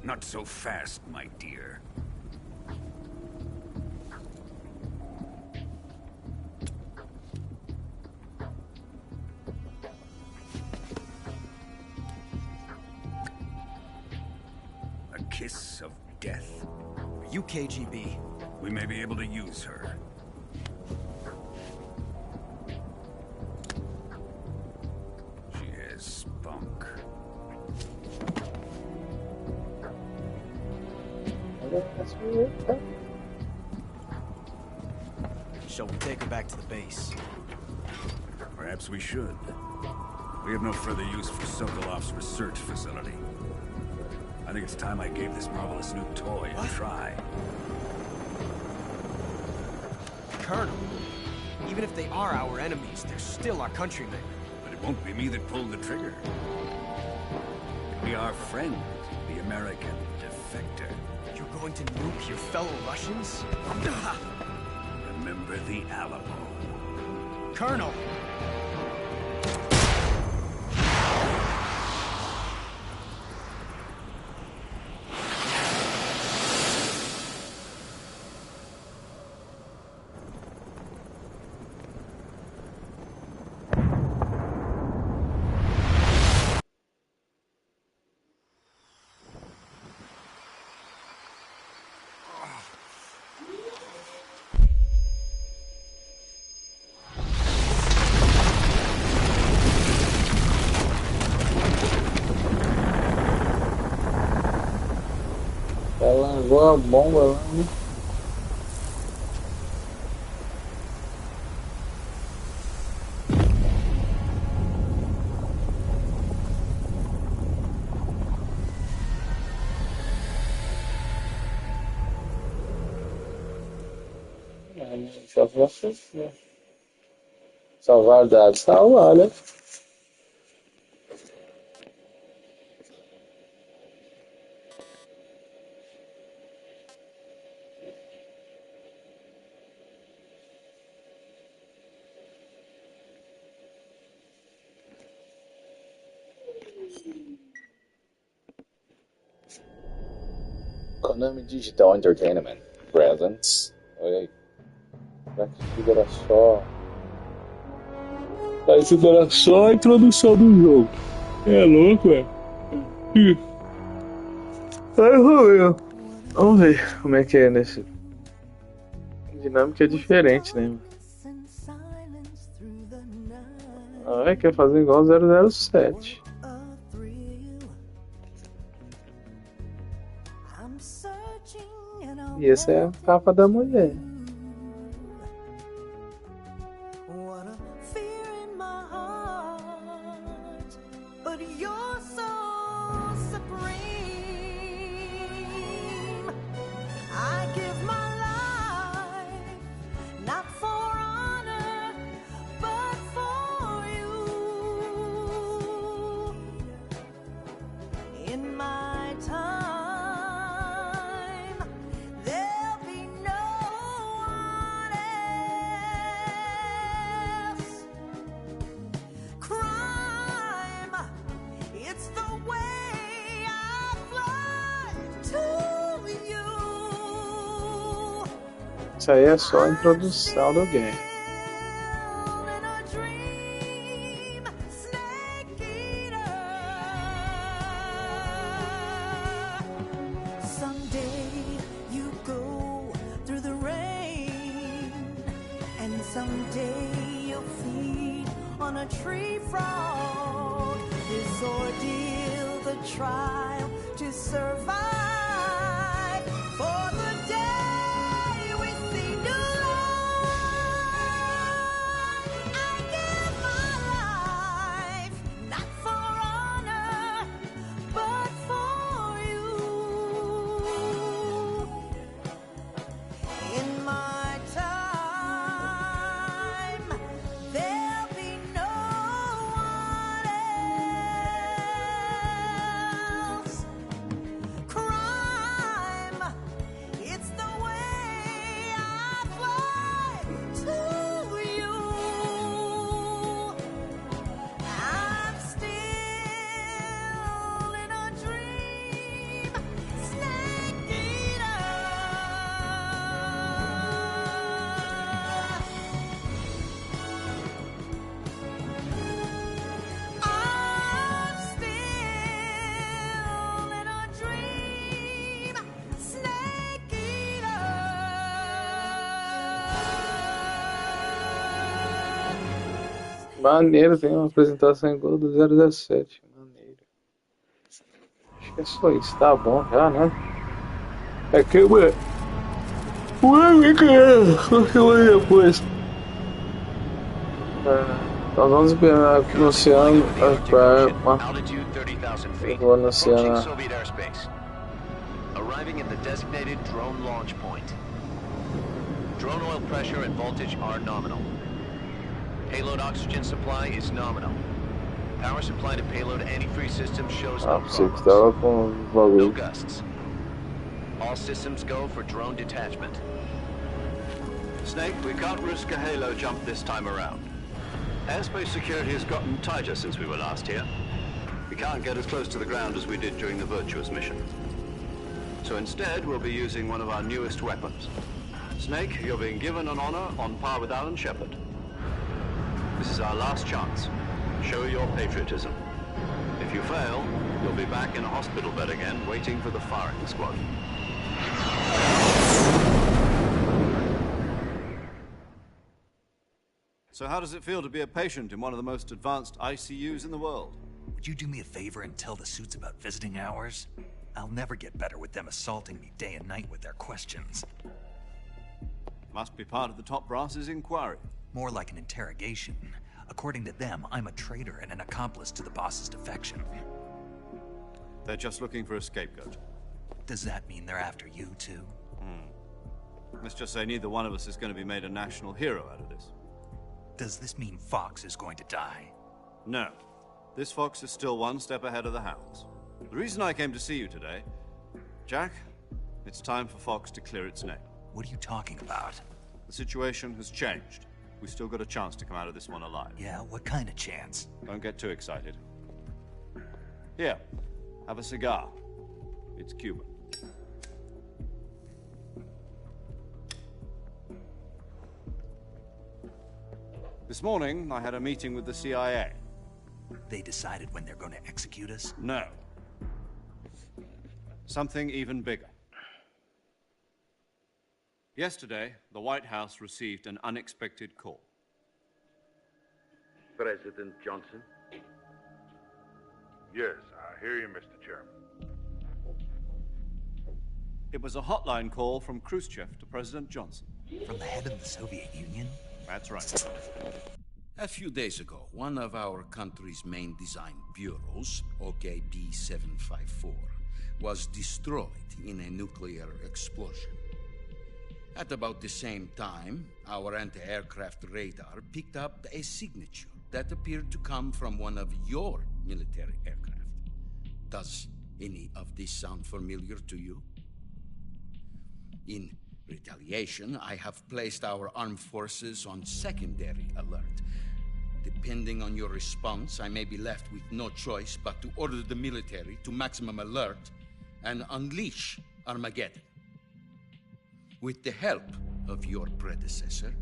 Not so fast, my dear. A kiss of death? Are you KGB? We may be able to use her. She has spunk. Shall we take her back to the base? Perhaps we should. We have no further use for Sokolov's research facility. I think it's time I gave this marvelous new toy a try. Colonel, even if they are our enemies, they're still our countrymen. But it won't be me that pulled the trigger. It'll be our friend, the American defector. You're going to nuke your fellow Russians? Remember the Alamo. Colonel! Ela largou a bomba lá, né? Salvar dados, salvar, né? Konami Digital Entertainment presents. Olha aí. Parece que era só. Parece que era só a introdução do jogo. É louco, é? Vamos ver como é que é nesse. A dinâmica é diferente, né? Ah, quer fazer igual 007. E essa é a capa da mulher. Isso aí é só a introdução do game. Maneiro, tem uma apresentação igual do 007. Maneiro. Acho que é só isso, tá bom já, né? É que depois. Então vamos anunciando vou anunciar. Arriving at the designated drone launch point. Drone oil pressure and voltage are nominal. Payload oxygen supply is nominal. Power supply to payload antifreeze system shows no problems. No gusts. All systems go for drone detachment. Snake, we can't risk a halo jump this time around. Airspace security has gotten tighter since we were last here. We can't get as close to the ground as we did during the Virtuous mission. So instead, we'll be using one of our newest weapons. Snake, you're being given an honor on par with Alan Shepard. This is our last chance. Show your patriotism. If you fail, you'll be back in a hospital bed again, waiting for the firing squad. So how does it feel to be a patient in one of the most advanced ICUs in the world? Would you do me a favor and tell the suits about visiting hours? I'll never get better with them assaulting me day and night with their questions. Must be part of the top brass's inquiry. More like an interrogation. According to them, I'm a traitor and an accomplice to the boss's defection. They're just looking for a scapegoat. Does that mean they're after you, too? Let's just say neither one of us is going to be made a national hero out of this. Does this mean Fox is going to die? No. This Fox is still one step ahead of the Hounds. The reason I came to see you today, Jack, it's time for Fox to clear its name. What are you talking about? The situation has changed. We've still got a chance to come out of this one alive. Yeah, what kind of chance? Don't get too excited. Here, have a cigar. It's Cuban. This morning, I had a meeting with the CIA. They decided when they're going to execute us? No. Something even bigger. Yesterday, the White House received an unexpected call. President Johnson? Yes, I hear you, Mr. Chairman. It was a hotline call from Khrushchev to President Johnson. From the head of the Soviet Union? That's right. A few days ago, one of our country's main design bureaus, OKB 754, was destroyed in a nuclear explosion. At about the same time, our anti-aircraft radar picked up a signature that appeared to come from one of your military aircraft. Does any of this sound familiar to you? In retaliation, I have placed our armed forces on secondary alert. Depending on your response, I may be left with no choice but to order the military to maximum alert and unleash Armageddon. With the help of your predecessor,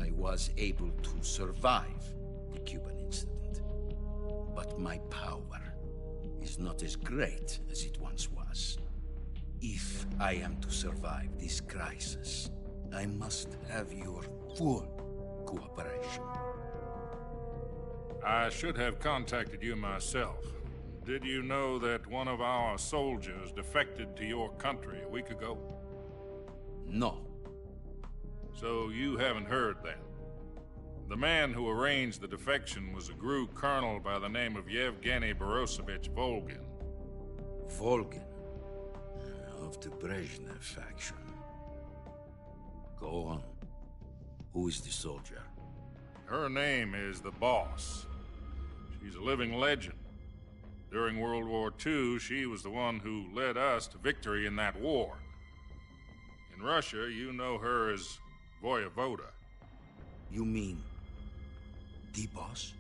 I was able to survive the Cuban incident. But my power is not as great as it once was. If I am to survive this crisis, I must have your full cooperation. I should have contacted you myself. Did you know that one of our soldiers defected to your country a week ago? No. So you haven't heard then. The man who arranged the defection was a GRU colonel by the name of Yevgeny Borosovich Volgin. Volgin? Of the Brezhnev faction. Go on. Who is the soldier? Her name is the Boss. She's a living legend. During World War II, she was the one who led us to victory in that war. In Russia, you know her as Voyevoda. You mean the Boss?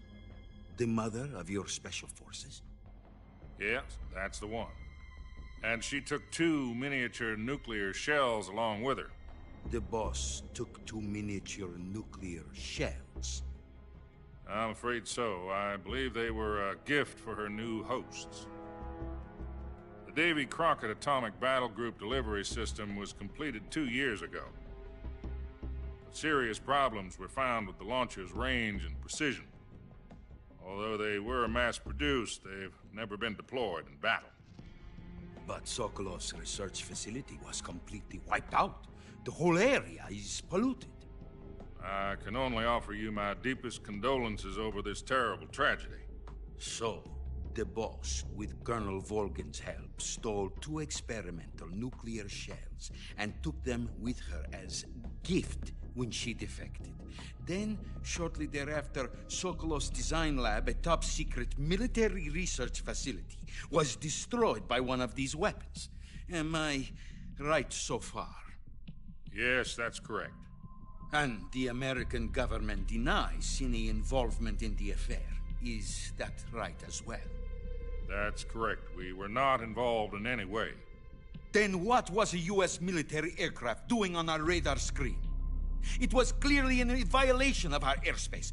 The mother of your special forces? Yes, that's the one. And she took 2 miniature nuclear shells along with her. The Boss took 2 miniature nuclear shells? I'm afraid so. I believe they were a gift for her new hosts. The Davy Crockett Atomic Battle Group delivery system was completed 2 years ago. But serious problems were found with the launcher's range and precision. Although they were mass-produced, they've never been deployed in battle. But Sokolov's research facility was completely wiped out. The whole area is polluted. I can only offer you my deepest condolences over this terrible tragedy. So, the boss, with Colonel Volgin's help, stole 2 experimental nuclear shells and took them with her as gift when she defected. Then, shortly thereafter, Sokolov's design lab, a top-secret military research facility, was destroyed by one of these weapons. Am I right so far? Yes, that's correct. And the American government denies any involvement in the affair. Is that right as well? That's correct. We were not involved in any way. Then what was a U.S. military aircraft doing on our radar screen? It was clearly in violation of our airspace.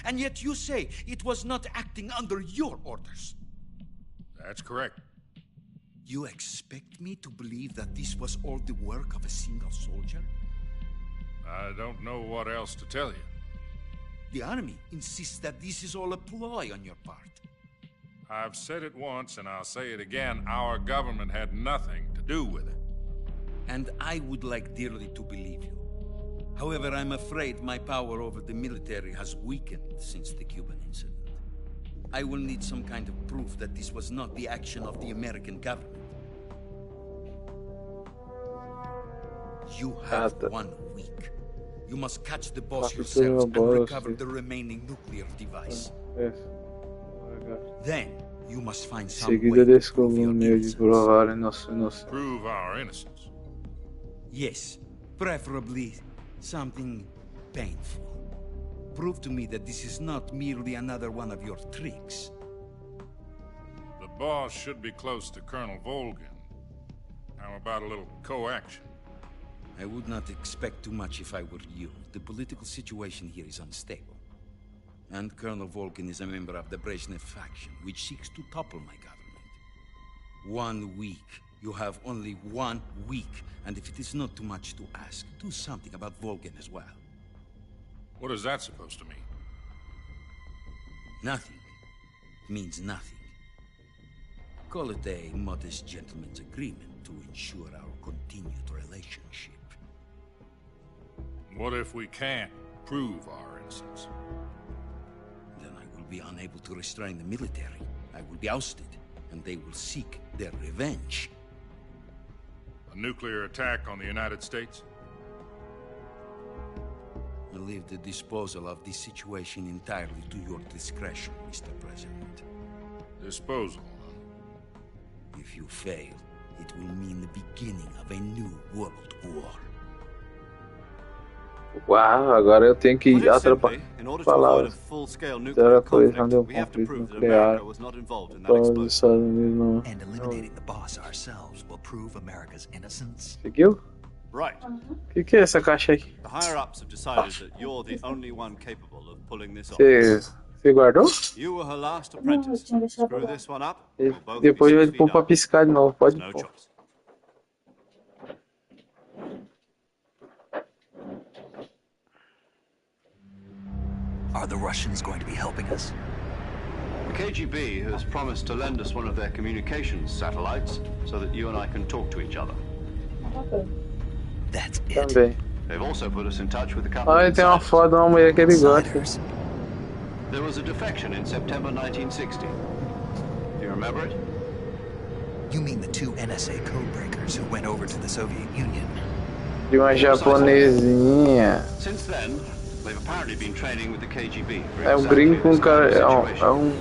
And yet you say it was not acting under your orders. That's correct. You expect me to believe that this was all the work of a single soldier? I don't know what else to tell you. The Army insists that this is all a ploy on your part. I've said it once and I'll say it again. Our government had nothing to do with it. And I would like dearly to believe you. However, I'm afraid my power over the military has weakened since the Cuban incident. I will need some kind of proof that this was not the action of the American government. You have 1 week. You must catch the boss yourselves and recover the remaining nuclear device. Then, you must find some way to prove your innocence. Prove our innocence? Yes, preferably something painful. Prove to me that this is not merely another one of your tricks. The boss should be close to Colonel Volgin. How about a little co-action? I would not expect too much if I were you. The political situation here is unstable. And Colonel Volgin is a member of the Brezhnev faction, which seeks to topple my government. 1 week. You have only 1 week. And if it is not too much to ask, do something about Volgin as well. What is that supposed to mean? Nothing. It means nothing. Call it a modest gentleman's agreement to ensure our continued relationship. What if we can't prove our innocence? Then I will be unable to restrain the military. I will be ousted, and they will seek their revenge. A nuclear attack on the United States? I leave the disposal of this situation entirely to your discretion, Mr. President. Disposal? If you fail, it will mean the beginning of a new world war. Uau, agora eu tenho que falar outra coisa quando eu conflito nuclear com os Estados Unidos And eliminating the boss ourselves will prove America's innocence. Seguiu? Right. O que é essa caixa aí? The higher-ups have decided that you're the only one capable of pulling this off. Você guardou? You were her last apprentice. Screw this one up. Depois ele pôr pra piscar de novo, pode pôr. Are the Russians going to be helping us? The KGB has promised to lend us one of their communications satellites so that you and I can talk to each other. That's it. Também. They've also put us in touch with a couple Ah, of ele tem uma foto de uma mulher que ele gosta. There was a defection in September 1960. Do you remember it? You mean the 2 NSA codebreakers who went over to the Soviet Union? De uma japonesinha. Since then, they've apparently been training with the KGB. É um gringo com cara. É um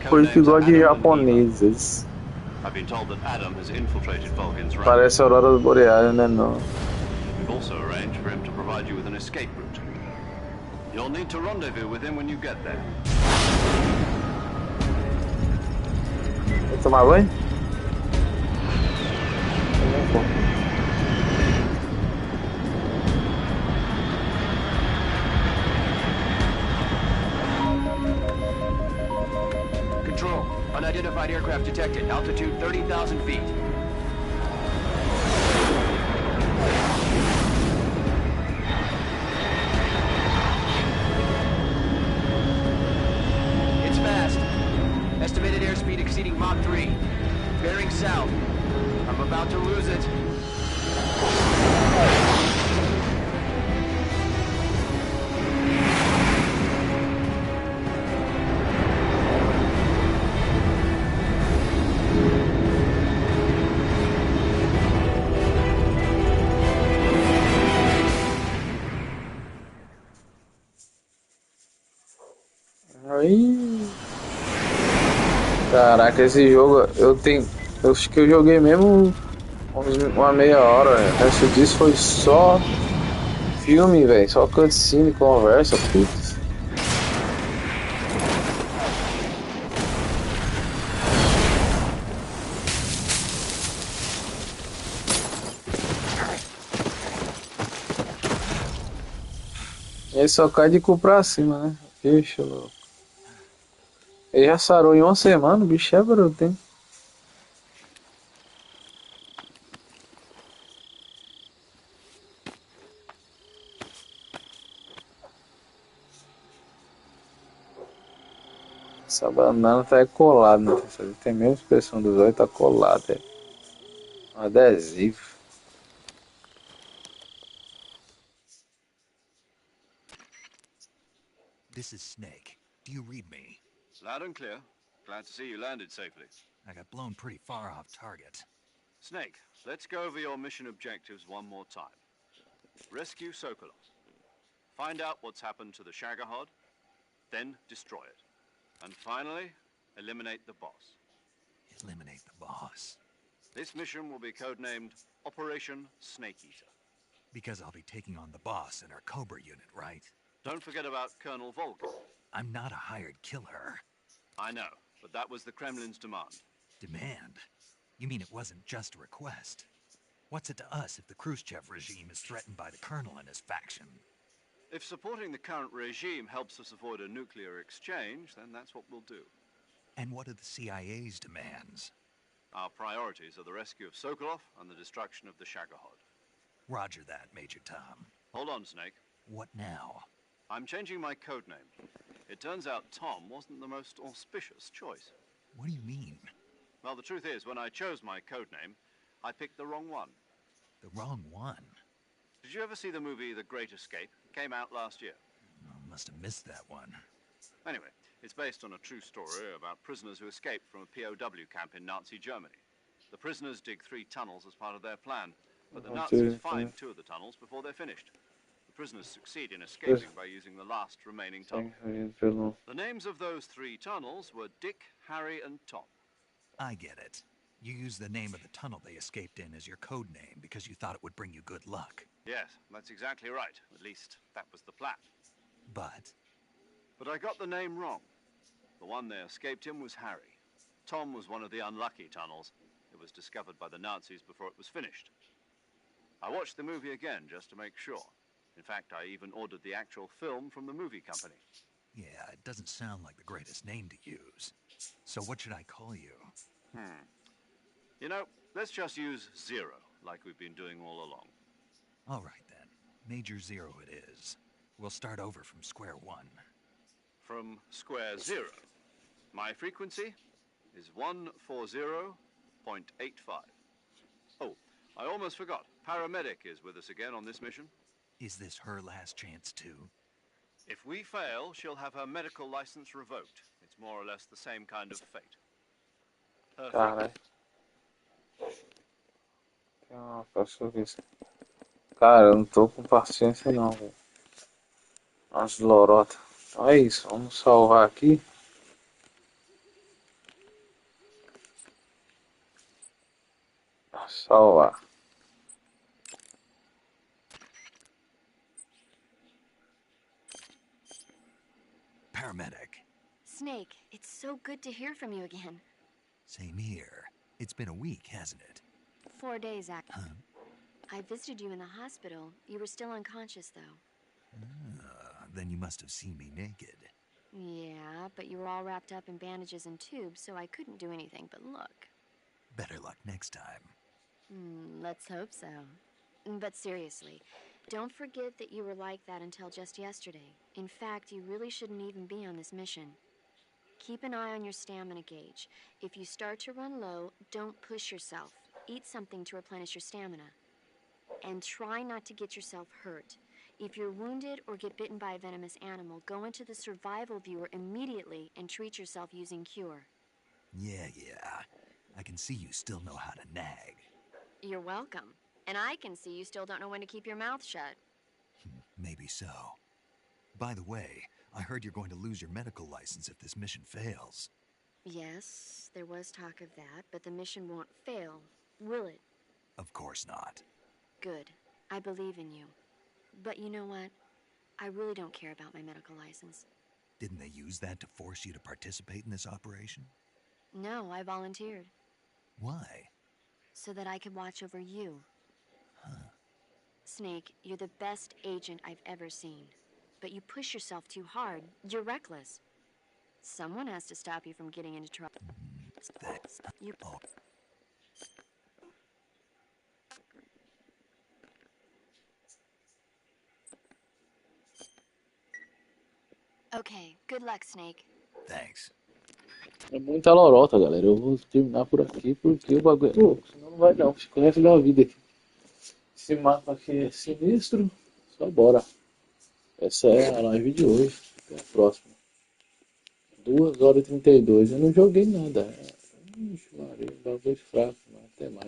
português de japonesas. I've been told that Adam has infiltrated Volgin's ranks. Parece a Aurora Boreal, né? Não. We've also arranged for him to provide you with an escape route. You'll need to rendezvous with him when you get there. Vai tomar banho? Control. Unidentified aircraft detected. Altitude 30,000 feet. It's bearing south. I'm about to lose it. Aí. Caraca, esse jogo eu acho que eu joguei mesmo uma meia hora, né? O resto disso foi só filme, velho, só cutscene, conversa, putz. Ele só cai de cu pra cima, né? Bicho louco. Ele já sarou em uma semana, o bicho é bruto, hein? Essa banana tá colada, né? Tem a mesma expressão dos olhos, tá colado, é um adesivo. This is Snake. Do you read me? Loud and clear. Glad to see you landed safely. I got blown pretty far off target. Snake, let's go over your mission objectives one more time. Rescue Sokolov. Find out what's happened to the Shagohod, then destroy it. And finally, eliminate the boss. Eliminate the boss? This mission will be codenamed Operation Snake Eater. Because I'll be taking on the boss in our Cobra unit, right? Don't forget about Colonel Volker. I'm not a hired killer. I know, but that was the Kremlin's demand. Demand? You mean it wasn't just a request? What's it to us if the Khrushchev regime is threatened by the Colonel and his faction? If supporting the current regime helps us avoid a nuclear exchange, then that's what we'll do. And what are the CIA's demands? Our priorities are the rescue of Sokolov and the destruction of the Shagohod. Roger that, Major Tom. Hold on, Snake. What now? I'm changing my codename. It turns out Tom wasn't the most auspicious choice. What do you mean? Well, the truth is, when I chose my codename, I picked the wrong one. The wrong one? Did you ever see the movie The Great Escape? It came out last year. Oh, must have missed that one. Anyway, it's based on a true story about prisoners who escaped from a POW camp in Nazi Germany. The prisoners dig 3 tunnels as part of their plan, but the Nazis find 2 of the tunnels before they're finished. The prisoners succeed in escaping by using the last remaining tunnel. The names of those 3 tunnels were Dick, Harry, and Tom. I get it. You used the name of the tunnel they escaped in as your code name because you thought it would bring you good luck. Yes, that's exactly right. At least, that was the plan. But I got the name wrong. The one they escaped in was Harry. Tom was one of the unlucky tunnels. It was discovered by the Nazis before it was finished. I watched the movie again just to make sure. In fact, I even ordered the actual film from the movie company. Yeah, it doesn't sound like the greatest name to use. So what should I call you? You know, let's just use Zero, like we've been doing all along. All right, then. Major Zero it is. We'll start over from square one. From square 0. My frequency is 140.85. Oh, I almost forgot. Paramedic is with us again on this mission. Is this her last chance, too? If we fail, she'll have her medical license revoked. It's more or less the same kind of fate. Cara, eu não tô com paciência não, velho. As lorotas. Então é isso, vamos salvar aqui. Salvar. Paramedic. Snake, it's so good to hear from you again. Same here. It's been a week, hasn't it? 4 days, actually. I visited you in the hospital. You were still unconscious, though. Then you must have seen me naked. Yeah, but you were all wrapped up in bandages and tubes, so I couldn't do anything but look. Better luck next time. Let's hope so. But seriously, don't forget that you were like that until just yesterday. In fact, you really shouldn't even be on this mission. Keep an eye on your stamina gauge. If you start to run low, don't push yourself. Eat something to replenish your stamina. And try not to get yourself hurt. If you're wounded or get bitten by a venomous animal, go into the survival viewer immediately and treat yourself using Cure. Yeah. I can see you still know how to nag. You're welcome. And I can see you still don't know when to keep your mouth shut. Maybe so. By the way, I heard you're going to lose your medical license if this mission fails. Yes, there was talk of that, but the mission won't fail, will it? Of course not. Good. I believe in you. But you know what? I really don't care about my medical license. Didn't they use that to force you to participate in this operation? No, I volunteered. Why? So that I could watch over you. Huh. Snake, you're the best agent I've ever seen. But you push yourself too hard. You're reckless. Someone has to stop you from getting into trouble. Okay, good luck, Snake. Thanks. É muita lorota, galera. Eu vou terminar por aqui porque o bagulho é louco. Senão não vai não. Fica o resto da vida aqui. Esse mapa aqui é sinistro. Só bora. Essa é a live de hoje. Até a próxima. 2h32. Eu não joguei nada. Ixi, Maria, bagulho fraco. Até mais.